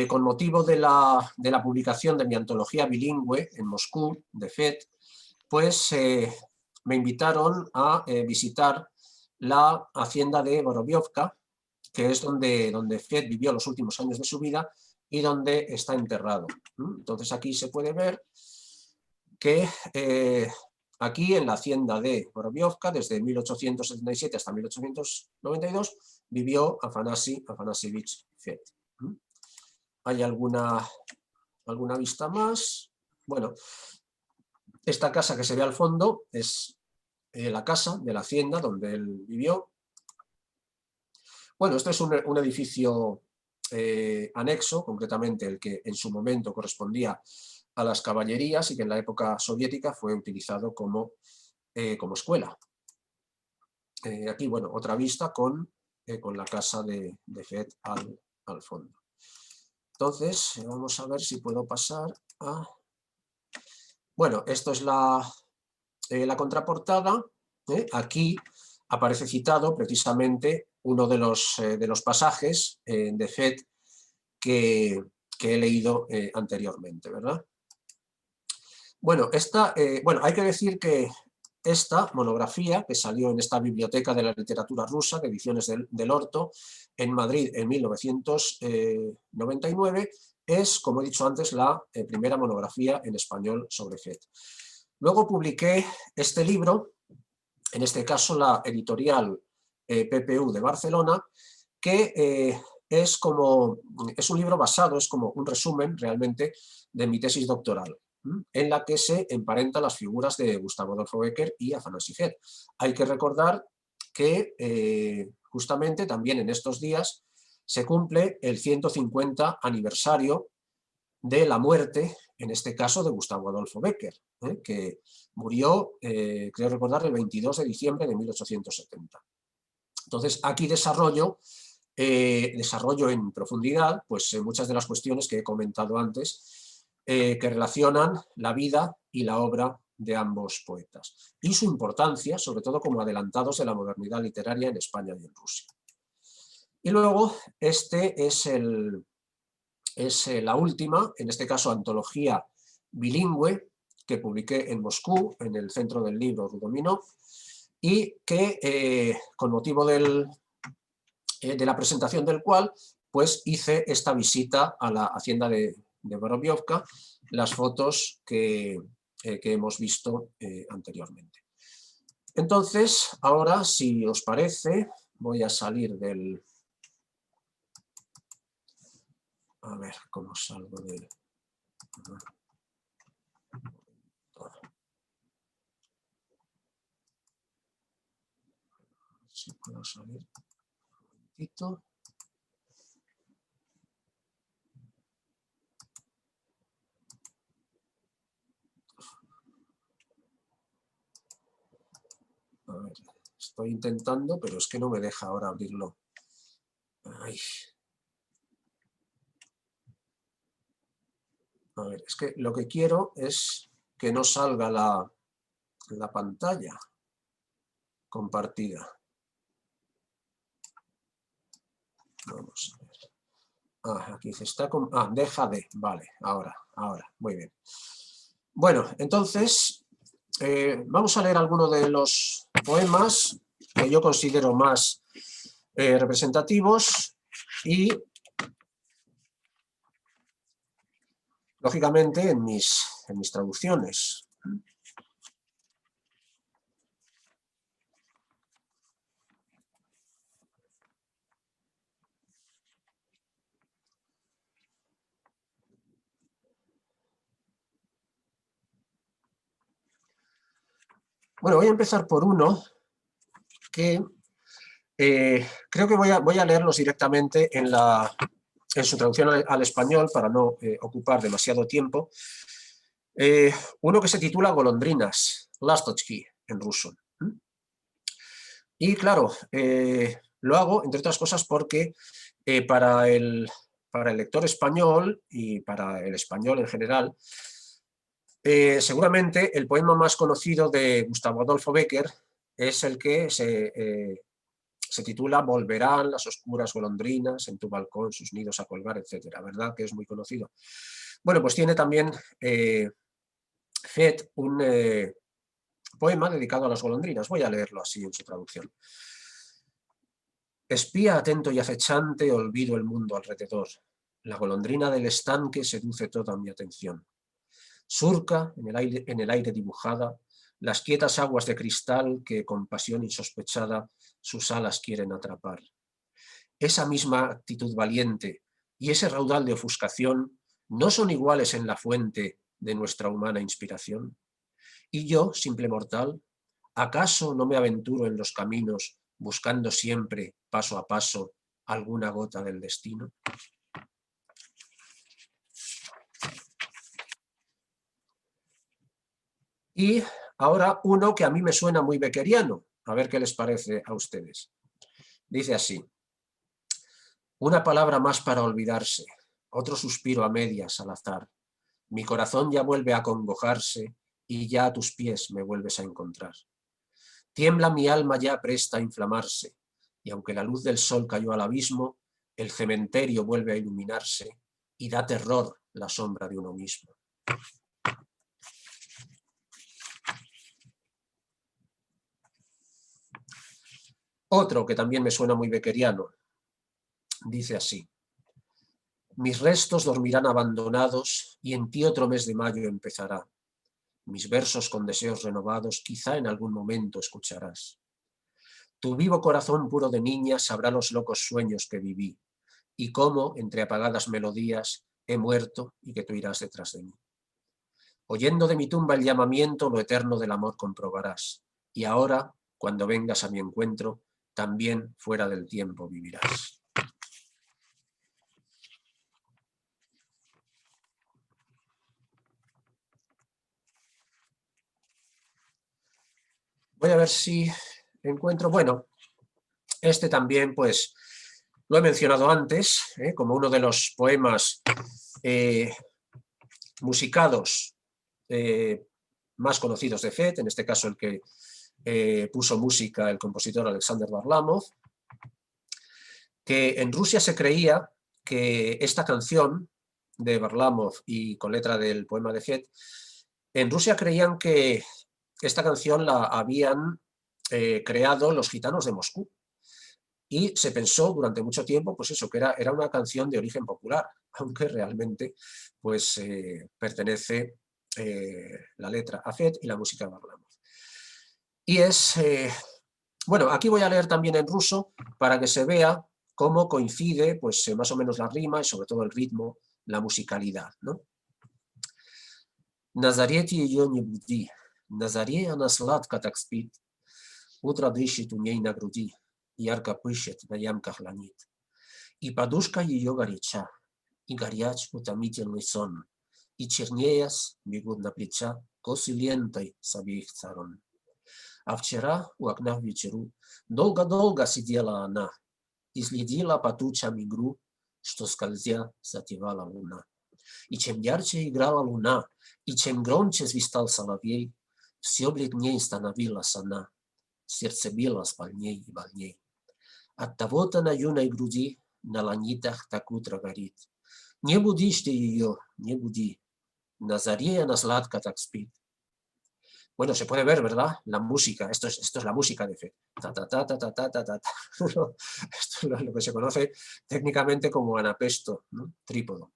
con motivo de la publicación de mi antología bilingüe en Moscú, de FED, pues me invitaron a visitar la hacienda de Vorobiovka, que es donde FED vivió los últimos años de su vida y donde está enterrado. Entonces aquí se puede ver que aquí en la hacienda de Vorobiovka, desde 1877 hasta 1892, vivió Afanasi Afanasievich FED. ¿Hay alguna vista más? Bueno, esta casa que se ve al fondo es la casa de la hacienda donde él vivió. Bueno, esto es un edificio anexo, concretamente el que en su momento correspondía a las caballerías y que en la época soviética fue utilizado como escuela. Aquí, bueno, otra vista con la casa de FED al fondo. Entonces, vamos a ver si puedo pasar a... Bueno, esto es la contraportada. Aquí aparece citado precisamente uno de los pasajes de FED que he leído anteriormente, ¿verdad? Bueno, hay que decir que esta monografía, que salió en esta Biblioteca de la Literatura Rusa, de Ediciones del Orto, en Madrid en 1999, es, como he dicho antes, la primera monografía en español sobre FED. Luego publiqué este libro, en este caso la editorial PPU de Barcelona, que es un libro basado, es como un resumen realmente de mi tesis doctoral, en la que se emparentan las figuras de Gustavo Adolfo Bécquer y Afanasi FED. Hay que recordar que justamente también en estos días se cumple el 150 aniversario de la muerte, en este caso de Gustavo Adolfo Bécquer, que murió, creo recordar, el 22 de diciembre de 1870. Entonces, aquí desarrollo en profundidad pues, muchas de las cuestiones que he comentado antes, que relacionan la vida y la obra de ambos poetas y su importancia, sobre todo como adelantados de la modernidad literaria en España y en Rusia. Y luego, este es la última, en este caso antología bilingüe, que publiqué en Moscú, en el Centro del Libro Rudominov, y que con motivo de la presentación del cual pues hice esta visita a la hacienda de Vorobiovka, las fotos que hemos visto anteriormente. Entonces, ahora, si os parece, voy a salir del... A ver, ¿cómo salgo del...? Si puedo salir un momentito. A ver, estoy intentando, pero es que no me deja ahora abrirlo. Ay. A ver, es que lo que quiero es que no salga la pantalla compartida. Vamos a ver. Aquí se está... deja de... Vale, ahora, muy bien. Bueno, entonces, vamos a leer algunos de los poemas que yo considero más representativos y, lógicamente, en mis traducciones. Bueno, voy a empezar por uno que creo que voy a leerlos directamente en su traducción al español para no ocupar demasiado tiempo. Uno que se titula Golondrinas, Lastochki en ruso. Y claro, lo hago, entre otras cosas, porque para el lector español y para el español en general, seguramente el poema más conocido de Gustavo Adolfo Bécquer es el que se titula Volverán las oscuras golondrinas en tu balcón sus nidos a colgar, etcétera, ¿verdad? Que es muy conocido. Bueno, pues tiene también Fed un poema dedicado a las golondrinas. Voy a leerlo así en su traducción. Espía atento y acechante, olvido el mundo alrededor. La golondrina del estanque seduce toda mi atención. Surca, en el aire dibujada, las quietas aguas de cristal que, con pasión insospechada, sus alas quieren atrapar. Esa misma actitud valiente y ese raudal de ofuscación no son iguales en la fuente de nuestra humana inspiración. Y yo, simple mortal, ¿acaso no me aventuro en los caminos buscando siempre, paso a paso, alguna gota del destino? Y ahora uno que a mí me suena muy beckeriano, a ver qué les parece a ustedes. Dice así: una palabra más para olvidarse, otro suspiro a medias al azar. Mi corazón ya vuelve a acongojarse y ya a tus pies me vuelves a encontrar. Tiembla mi alma ya presta a inflamarse, y aunque la luz del sol cayó al abismo, el cementerio vuelve a iluminarse y da terror la sombra de uno mismo. Otro que también me suena muy beckeriano, dice así: mis restos dormirán abandonados y en ti otro mes de mayo empezará. Mis versos con deseos renovados quizá en algún momento escucharás. Tu vivo corazón puro de niña sabrá los locos sueños que viví y cómo, entre apagadas melodías, he muerto y que tú irás detrás de mí. Oyendo de mi tumba el llamamiento, lo eterno del amor comprobarás. Y ahora, cuando vengas a mi encuentro, también fuera del tiempo vivirás. Voy a ver si encuentro... Bueno, este también, pues, lo he mencionado antes, como uno de los poemas musicados más conocidos de Fed, en este caso el que puso música el compositor Alexander Varlamov, que en Rusia se creía que esta canción de Varlamov y con letra del poema de Fed, en Rusia creían que esta canción la habían creado los gitanos de Moscú. Y se pensó durante mucho tiempo, pues eso, que era una canción de origen popular, aunque realmente pues, pertenece la letra a Fed y la música a Varlamov. Y es, bueno, aquí voy a leer también en ruso para que se vea cómo coincide pues, más o menos la rima y sobre todo el ritmo, la musicalidad, ¿no? Назарете ее не буди, на заре она сладко так спит, утро дышит у ней на груди, ярко пышет, на ямках ланит. И подушка ее горяча, и горяч утомительный сон, и чернеясь бегут на плеча косы лентой с обеих сторон. А вчера у окна в вечеру долго-долго сидела она и следила по тучам игру, что скользя затевала луна. И чем ярче играла луна, и чем громче свистал соловей, все бледней становилась она, сердце билось больней и больней. Оттого-то на юной груди, на ланитах так утро горит. Не будишь ты ее, не буди, на заре она сладко так спит. Bueno, se puede ver, ¿verdad? La música, esto es la música de Fed. Ta, ta, ta, ta, ta, ta, ta, ta. Esto es lo que se conoce técnicamente como anapesto, ¿no? Trípodo.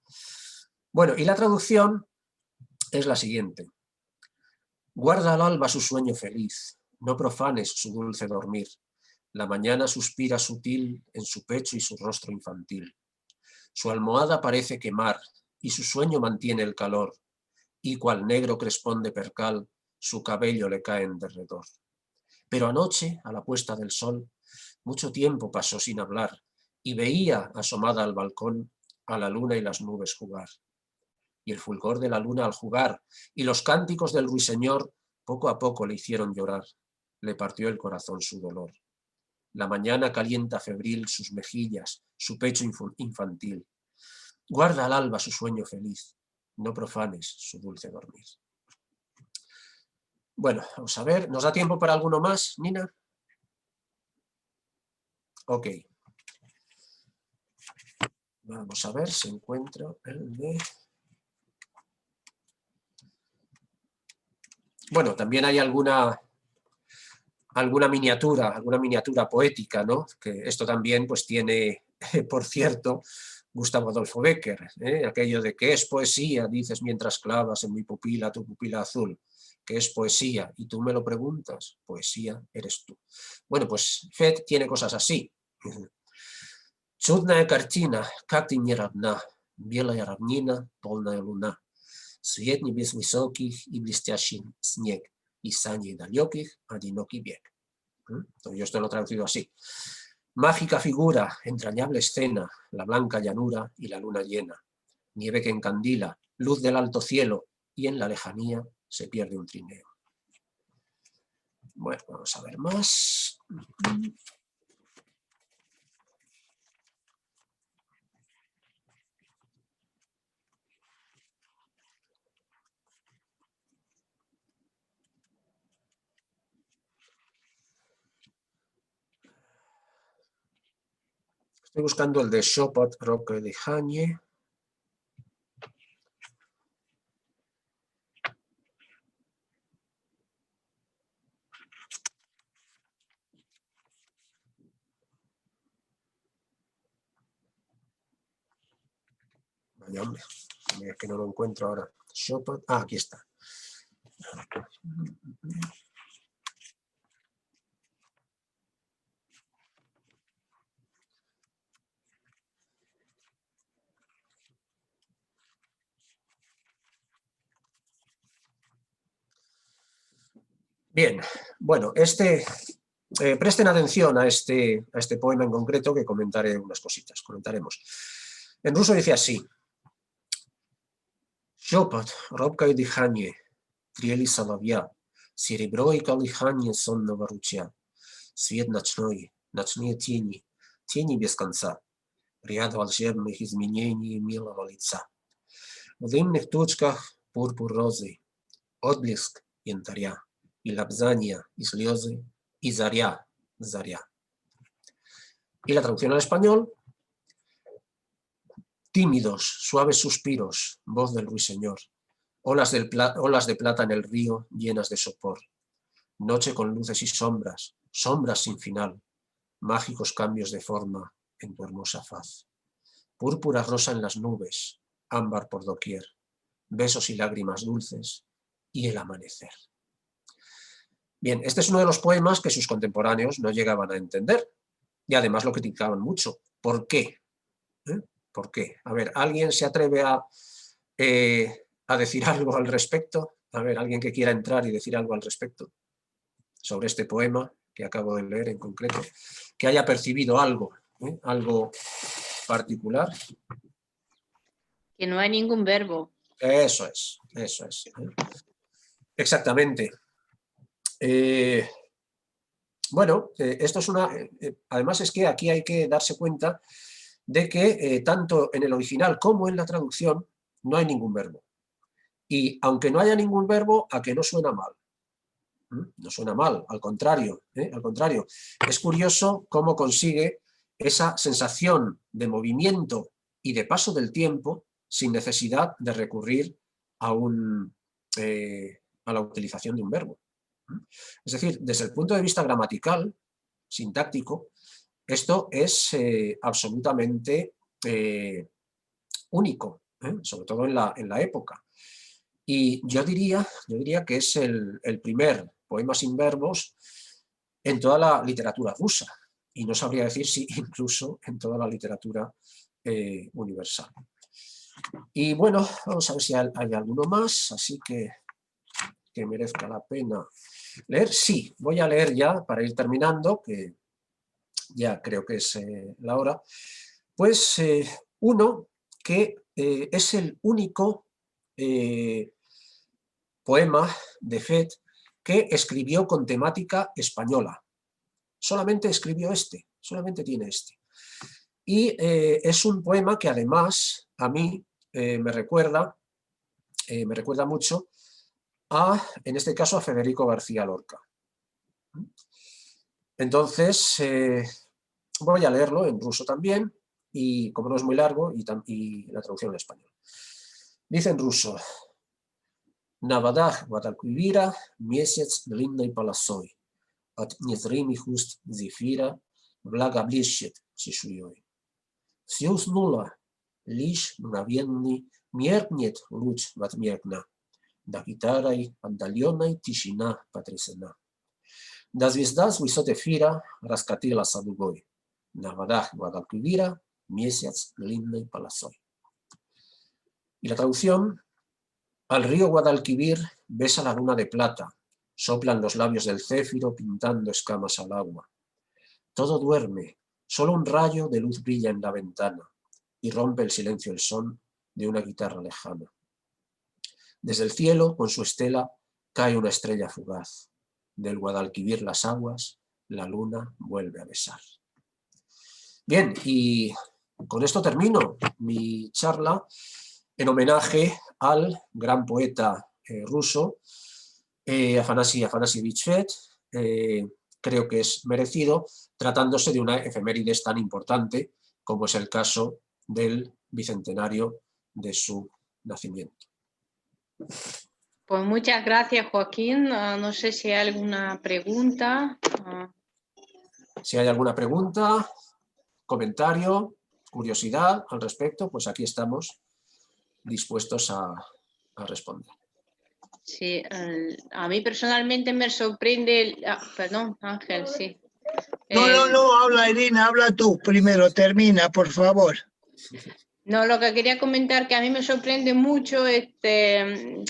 Bueno, y la traducción es la siguiente. Guarda al alba su sueño feliz, no profanes su dulce dormir. La mañana suspira sutil en su pecho y su rostro infantil. Su almohada parece quemar y su sueño mantiene el calor. Y cual negro crespón de percal, su cabello le cae en derredor. Pero anoche, a la puesta del sol, mucho tiempo pasó sin hablar y veía, asomada al balcón, a la luna y las nubes jugar. Y el fulgor de la luna al jugar y los cánticos del ruiseñor poco a poco le hicieron llorar. Le partió el corazón su dolor. La mañana calienta febril sus mejillas, su pecho infantil. Guarda al alba su sueño feliz, no profanes su dulce dormir. Bueno, vamos a ver, ¿nos da tiempo para alguno más, Nina? Ok. Vamos a ver si encuentro el de... Bueno, también hay alguna miniatura poética, ¿no? Que esto también pues tiene, por cierto, Gustavo Adolfo Bécquer, aquello de que es poesía, dices mientras clavas en mi pupila tu pupila azul, que es poesía, y tú me lo preguntas, poesía eres tú. Bueno, pues Fed tiene cosas así. Чудная картина, как ты не равна, белая равнина, полная луна, свет небес высоких и блестящий снег, y сани далеких, одинокий бег. Yo esto lo he traducido así. Mágica figura, entrañable escena, la blanca llanura y la luna llena, nieve que encandila, luz del alto cielo, y en la lejanía se pierde un trineo. Bueno, vamos a ver más. Estoy buscando el de Chopot Roque de Jañe. Vaya hombre, es que no lo encuentro ahora. Chopot, aquí está. Bien, bueno, presten atención a este poema en concreto, que comentaré unas cositas, comentaremos. En ruso dice así: Шепот, робкое дыхание, трели соловья, серебро и колыхание сонного ручья, свет ночной, ночные тени, тени без конца, ряд волшебных изменений милого лица. В дымных точках пурпур розы, отблеск янтаря, y lapsania, y слезы, y заря, заря. Y la traducción al español: tímidos, suaves suspiros, voz del ruiseñor, olas de plata en el río llenas de sopor, noche con luces y sombras, sombras sin final, mágicos cambios de forma en tu hermosa faz, púrpura rosa en las nubes, ámbar por doquier, besos y lágrimas dulces, y el amanecer. Bien, este es uno de los poemas que sus contemporáneos no llegaban a entender, y además lo criticaban mucho. ¿Por qué? ¿Por qué? A ver, ¿alguien se atreve a decir algo al respecto? A ver, ¿alguien que quiera entrar y decir algo al respecto sobre este poema que acabo de leer en concreto? Que haya percibido algo, algo particular. Que no hay ningún verbo. Eso es. Exactamente. Bueno, esto es además es que aquí hay que darse cuenta de que tanto en el original como en la traducción no hay ningún verbo. Y aunque no haya ningún verbo, ¿a que no suena mal? No suena mal, al contrario, al contrario. Es curioso cómo consigue esa sensación de movimiento y de paso del tiempo sin necesidad de recurrir a la utilización de un verbo. Es decir, desde el punto de vista gramatical, sintáctico, esto es absolutamente único, sobre todo en la época. Y yo diría que es el primer poema sin verbos en toda la literatura rusa, y no sabría decir si incluso en toda la literatura universal. Y bueno, vamos a ver si hay alguno más, así que que merezca la pena leer. Sí, voy a leer ya para ir terminando, que ya creo que es la hora. Pues uno que es el único poema de Fet que escribió con temática española. Solamente escribió este, solamente tiene este. Y es un poema que además a mí me recuerda mucho en este caso, a Federico García Lorca. Entonces, voy a leerlo en ruso también, y como no es muy largo, y la traducción en español. Dice en ruso: На водах Гвадалквивира месяц длинной полосой, от незримых уст зефира влага блещет чешуей. Все уснуло, лишь мгновенный меркнет луч отмеркна, да гитарой отдаленной тишина потрясена. Да звезда с высот эфира раскатилась дугой, на водах Гвадалквивира месяц длинной полосой. Y la traducción: al río Guadalquivir besa la luna de plata, soplan los labios del céfiro pintando escamas al agua. Todo duerme, solo un rayo de luz brilla en la ventana y rompe el silencio el son de una guitarra lejana. Desde el cielo, con su estela, cae una estrella fugaz. Del Guadalquivir las aguas, la luna vuelve a besar. Bien, y con esto termino mi charla en homenaje al gran poeta ruso, Afanasievich Fet. Creo que es merecido, tratándose de una efemérides tan importante como es el caso del bicentenario de su nacimiento. Pues muchas gracias, Joaquín. No sé si hay alguna pregunta. Si hay alguna pregunta, comentario, curiosidad al respecto, pues aquí estamos dispuestos a responder. Sí, a mí personalmente me sorprende... perdón, Ángel, sí. No, habla Irina, habla tú primero, termina, por favor. No, lo que quería comentar que a mí me sorprende mucho este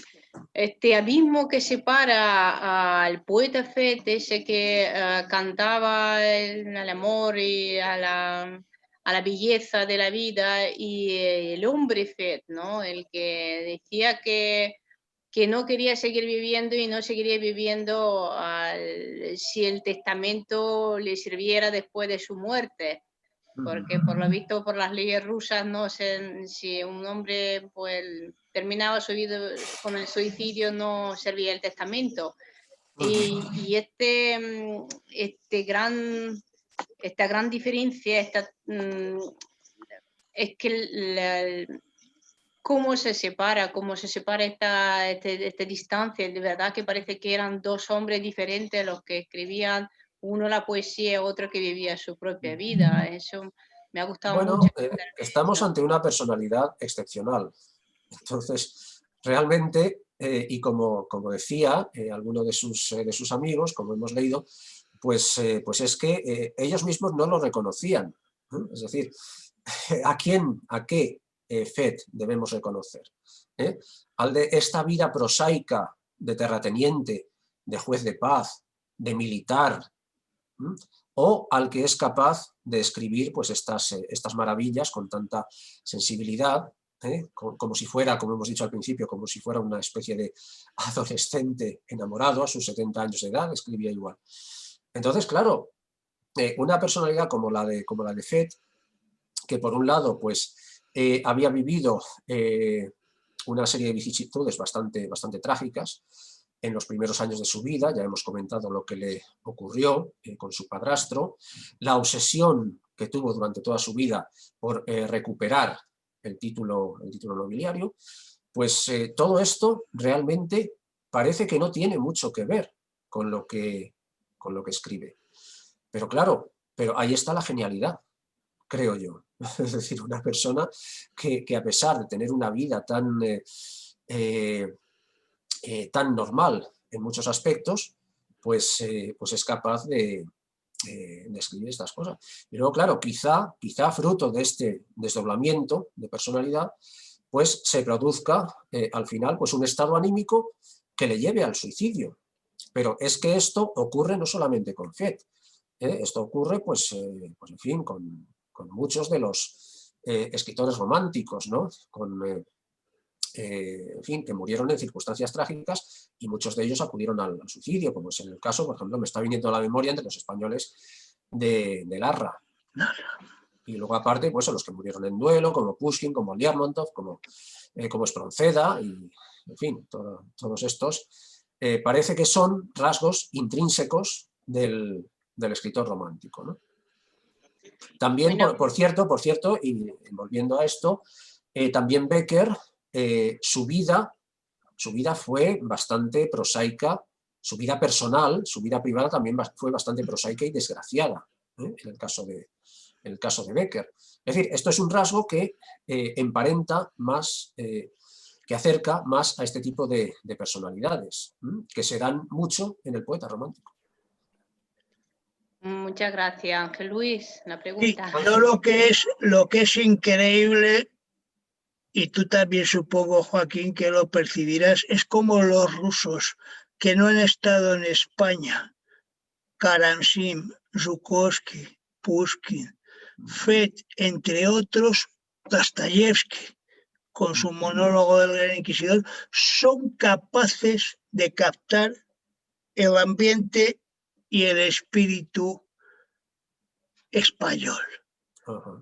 abismo que separa al poeta Fet, ese que cantaba al amor y a la belleza de la vida, y el hombre Fet, ¿no? El que decía que no quería seguir viviendo y no seguiría viviendo si el testamento le sirviera después de su muerte. Porque por lo visto, por las leyes rusas, no sé si un hombre pues terminaba su vida con el suicidio, no servía el testamento. Y esta gran diferencia es que cómo se separa esta distancia. De verdad que parece que eran dos hombres diferentes los que escribían, uno la poesía, otro que vivía su propia vida. Eso me ha gustado mucho. Estamos ante una personalidad excepcional. Entonces, realmente, y como decía alguno de sus amigos, como hemos leído, pues es que ellos mismos no lo reconocían. Es decir, ¿a qué Fet debemos reconocer? Al de esta vida prosaica de terrateniente, de juez de paz, de militar, o al que es capaz de escribir pues estas maravillas con tanta sensibilidad, como si fuera, como hemos dicho al principio, como si fuera una especie de adolescente enamorado a sus 70 años de edad, escribía igual. Entonces, claro, una personalidad como la de Fet, que por un lado pues había vivido una serie de vicisitudes bastante trágicas en los primeros años de su vida. Ya hemos comentado lo que le ocurrió con su padrastro, la obsesión que tuvo durante toda su vida por recuperar el título nobiliario. Pues todo esto realmente parece que no tiene mucho que ver con lo que escribe. Pero claro, ahí está la genialidad, creo yo. Es decir, una persona que a pesar de tener una vida tan normal en muchos aspectos, pues es capaz de escribir estas cosas. Y luego, claro, quizá fruto de este desdoblamiento de personalidad, pues se produzca al final pues un estado anímico que le lleve al suicidio. Pero es que esto ocurre no solamente con Goethe, esto ocurre, pues en fin, con muchos de los escritores románticos, ¿no? En fin, que murieron en circunstancias trágicas y muchos de ellos acudieron al suicidio, como es en el caso, por ejemplo, me está viniendo a la memoria entre los españoles de Larra. Y luego aparte, pues a los que murieron en duelo, como Pushkin, como Lermontov, como Espronceda, y en fin, todos estos, parece que son rasgos intrínsecos del escritor romántico, ¿no? También, Bueno. por cierto, y volviendo a esto, también Becker, su vida fue bastante prosaica, su vida personal, su vida privada también fue bastante prosaica y desgraciada, en el caso de Becker. Es decir, esto es un rasgo que emparenta más, que acerca más a este tipo de personalidades, que se dan mucho en el poeta romántico. Muchas gracias, Ángel Luis. La Sí, pregunta. yo lo que es increíble, y tú también supongo, Joaquín, que lo percibirás, es como los rusos que no han estado en España, Karamzin, Zhukovsky, Pushkin, Goethe, entre otros, Dostoyevsky, con su monólogo del Gran Inquisidor, son capaces de captar el ambiente y el espíritu español,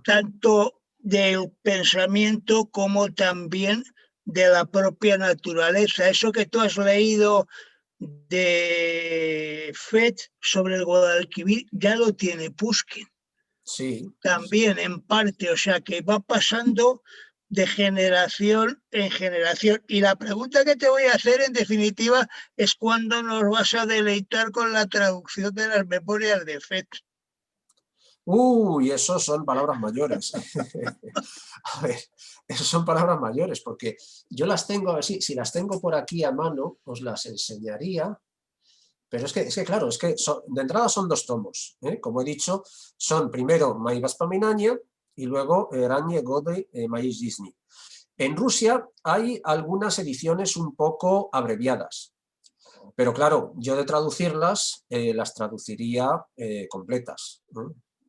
tanto del pensamiento como también de la propia naturaleza. Eso que tú has leído de Goethe sobre el Guadalquivir ya lo tiene Pushkin. Sí. También en parte, o sea que va pasando de generación en generación. Y la pregunta que te voy a hacer en definitiva es ¿cuándo nos vas a deleitar con la traducción de las memorias de Goethe? Uy, esos son palabras mayores. A ver, esos son palabras mayores, porque yo las tengo, a ver si las tengo por aquí a mano, os las enseñaría, pero es que claro, de entrada son 2 tomos, como he dicho, son primero Mai Vaspaminaña y luego Ranie Gody Maíz Disney. En Rusia hay algunas ediciones un poco abreviadas, pero claro, yo de traducirlas, las traduciría completas,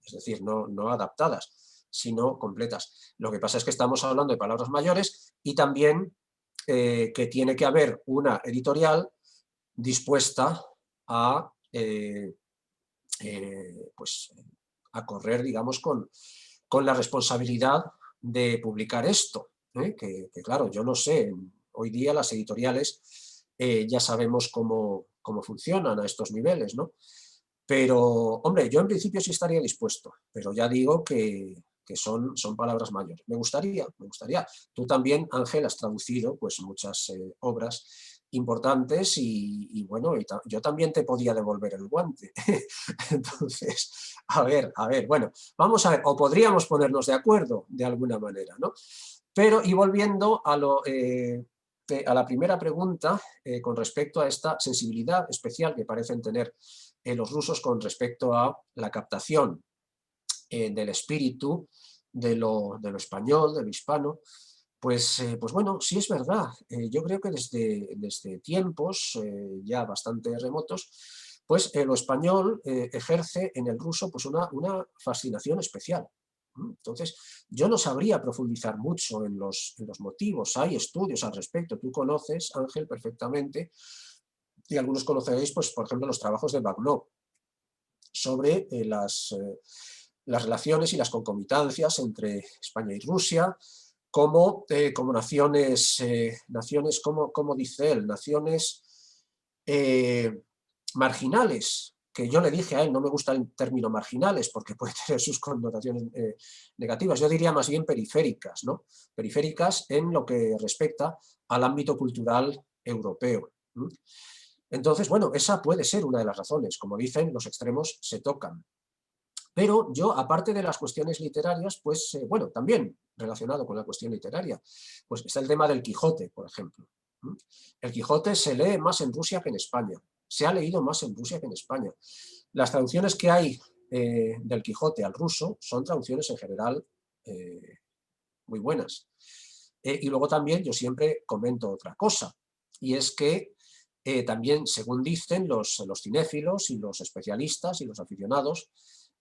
es decir, no adaptadas, sino completas. Lo que pasa es que estamos hablando de palabras mayores y también que tiene que haber una editorial dispuesta a, pues, a correr, digamos, con la responsabilidad de publicar esto. Que claro, yo no sé, hoy día las editoriales ya sabemos cómo funcionan a estos niveles, ¿no? Pero, hombre, yo en principio sí estaría dispuesto, pero ya digo que son palabras mayores. Me gustaría. Tú también, Ángel, has traducido pues, muchas obras importantes y bueno, yo también te podía devolver el guante. Entonces, a ver, bueno, vamos a ver, o podríamos ponernos de acuerdo de alguna manera, ¿no? Pero, y volviendo a la primera pregunta, con respecto a esta sensibilidad especial que parecen tener los rusos con respecto a la captación del espíritu, de lo español, de lo hispano, pues bueno, sí es verdad. Yo creo que desde tiempos ya bastante remotos, pues lo español ejerce en el ruso pues una fascinación especial. Entonces, yo no sabría profundizar mucho en los motivos. Hay estudios al respecto. Tú conoces, Ángel, perfectamente, y algunos conoceréis, pues, por ejemplo, los trabajos de Bagnov sobre las relaciones y las concomitancias entre España y Rusia como naciones, como dice él, naciones marginales, que yo le dije a él, no me gusta el término marginales porque puede tener sus connotaciones negativas, yo diría más bien periféricas, ¿no? Periféricas en lo que respecta al ámbito cultural europeo. Entonces, bueno, esa puede ser una de las razones. Como dicen, los extremos se tocan. Pero yo, aparte de las cuestiones literarias, pues, bueno, también relacionado con la cuestión literaria, pues está el tema del Quijote, por ejemplo. El Quijote se lee más en Rusia que en España. Se ha leído más en Rusia que en España. Las traducciones que hay del Quijote al ruso son traducciones en general muy buenas. Y luego también yo siempre comento otra cosa, y es que también, según dicen los cinéfilos y los especialistas y los aficionados,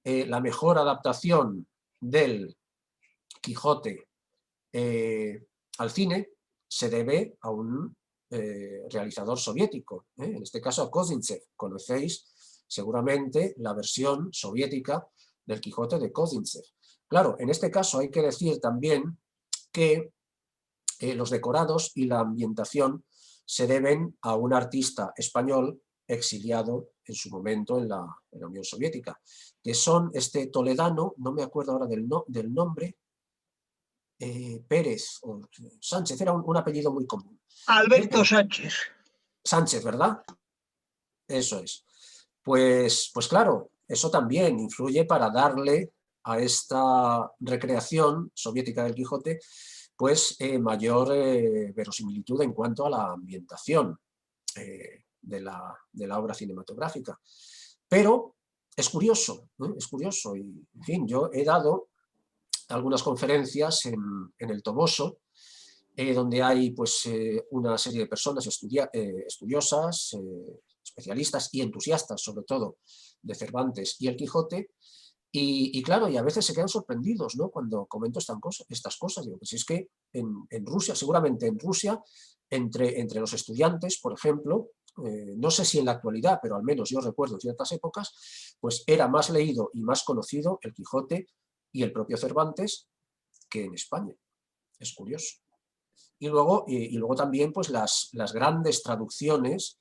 la mejor adaptación del Quijote al cine se debe a un realizador soviético, en este caso a Kozintsev. Conocéis seguramente la versión soviética del Quijote de Kozintsev. Claro, en este caso hay que decir también que los decorados y la ambientación se deben a un artista español exiliado en su momento en la Unión Soviética, que son este toledano, no me acuerdo ahora del nombre, Pérez o Sánchez, era un apellido muy común. Alberto Sánchez. Sánchez, ¿verdad? Eso es. Pues claro, eso también influye para darle a esta recreación soviética del Quijote pues mayor verosimilitud en cuanto a la ambientación de la obra cinematográfica. Pero es curioso, y en fin, yo he dado algunas conferencias en el Toboso, donde hay pues, una serie de personas estudiosas, especialistas y entusiastas, sobre todo, de Cervantes y el Quijote, y claro, y a veces se quedan sorprendidos, ¿no?, cuando comento estas cosas. Digo, pues es que en Rusia, seguramente en Rusia, entre los estudiantes, por ejemplo, no sé si en la actualidad, pero al menos yo recuerdo en ciertas épocas, pues era más leído y más conocido el Quijote y el propio Cervantes que en España. Es curioso. Y luego también pues las grandes traducciones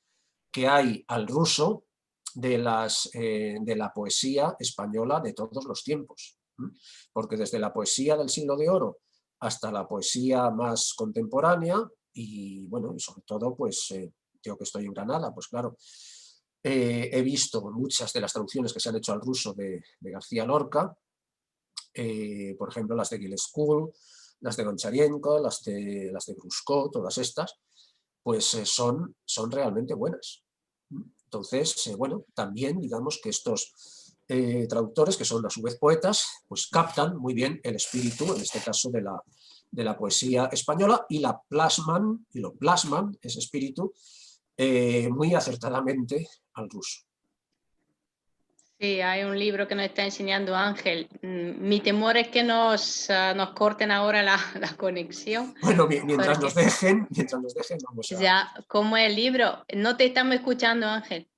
que hay al ruso de la poesía española de todos los tiempos. Porque desde la poesía del Siglo de Oro hasta la poesía más contemporánea, y bueno, y sobre todo, pues yo que estoy en Granada, pues claro, he visto muchas de las traducciones que se han hecho al ruso de García Lorca, por ejemplo, las de Gilescu, las de Goncharienko, las de Grushko, todas estas, pues son realmente buenas. Entonces, bueno, también digamos que estos traductores, que son a su vez poetas, pues captan muy bien el espíritu, en este caso de la poesía española, y lo plasman, ese espíritu, muy acertadamente al ruso. Sí, hay un libro que nos está enseñando Ángel. Mi temor es que nos corten ahora la conexión. Bueno, mientras nos dejen, vamos a... Ya, como el libro, no te estamos escuchando, Ángel.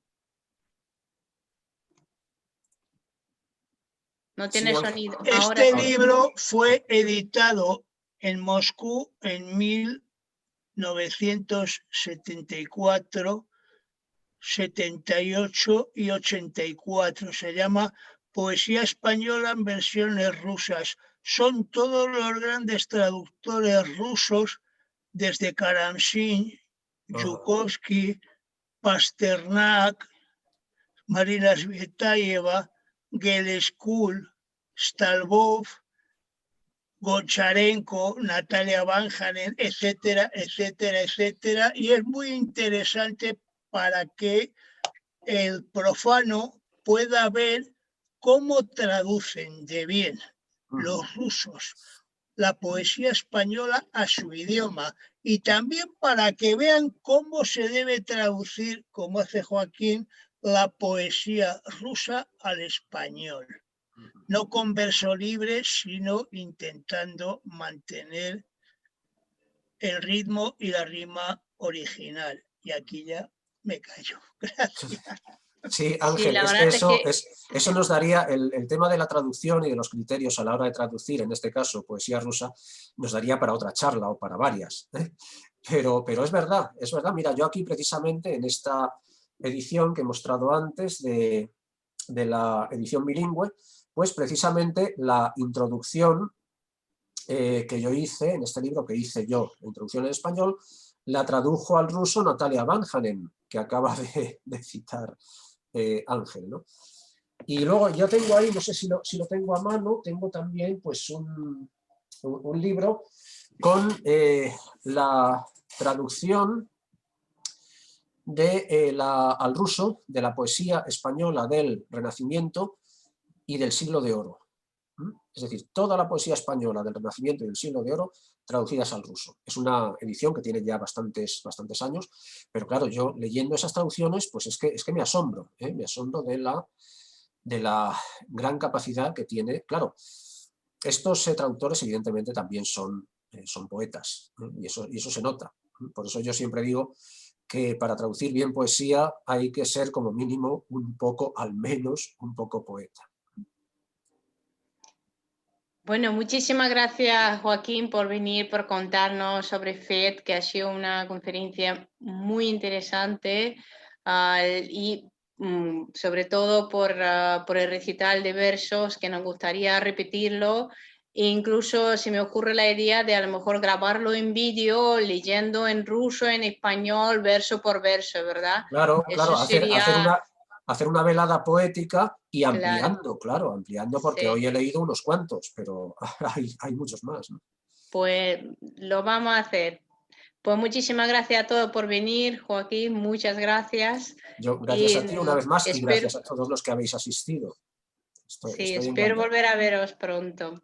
No tiene Sí, sonido. Este Ahora sí. libro fue editado en Moscú en 1974, 78 y 84. Se llama Poesía Española en versiones rusas. Son todos los grandes traductores rusos, desde Karamzin, Yukovsky, Pasternak, Marina Svetaeva, Gilescu, Stalbov, Goncharenko, Natalia Vanhanen, etcétera, etcétera, etcétera. Y es muy interesante para que el profano pueda ver cómo traducen de bien los rusos la poesía española a su idioma, y también para que vean cómo se debe traducir, como hace Joaquín, la poesía rusa al español. No con verso libre, sino intentando mantener el ritmo y la rima original. Y aquí ya me callo. Gracias. Sí, Ángel, la es verdad que es que eso nos daría, el tema de la traducción y de los criterios a la hora de traducir, en este caso poesía rusa, nos daría para otra charla o para varias. Pero es verdad. Mira, yo aquí precisamente en esta edición que he mostrado antes de la edición bilingüe, pues precisamente la introducción que yo hice, en este libro que hice yo, la introducción en español, la tradujo al ruso Natalia Vanhanen, que acaba de citar Ángel, ¿no? Y luego yo tengo ahí, no sé si lo tengo a mano, tengo también pues un libro con la traducción al ruso de la poesía española del Renacimiento y del Siglo de Oro. Es decir, toda la poesía española del Renacimiento y del Siglo de Oro traducidas al ruso. Es una edición que tiene ya bastantes años, pero claro, yo leyendo esas traducciones, pues es que me asombro de la gran capacidad que tiene. Claro, estos traductores evidentemente también son poetas, y eso se nota. Por eso yo siempre digo que para traducir bien poesía hay que ser como mínimo al menos un poco poeta. Bueno, muchísimas gracias, Joaquín, por venir, por contarnos sobre FED, que ha sido una conferencia muy interesante y sobre todo por el recital de versos, que nos gustaría repetirlo. E incluso se me ocurre la idea de a lo mejor grabarlo en vídeo, leyendo en ruso, en español, verso por verso, ¿verdad? Claro, Eso sería... hacer una velada poética y ampliando, claro, ampliando, porque sí. hoy he leído unos cuantos, pero hay muchos más, ¿no? Pues lo vamos a hacer. Pues muchísimas gracias a todos por venir, Joaquín, muchas gracias. Gracias a ti una vez más y espero, gracias a todos los que habéis asistido. Estoy espero encantado. volver a veros pronto.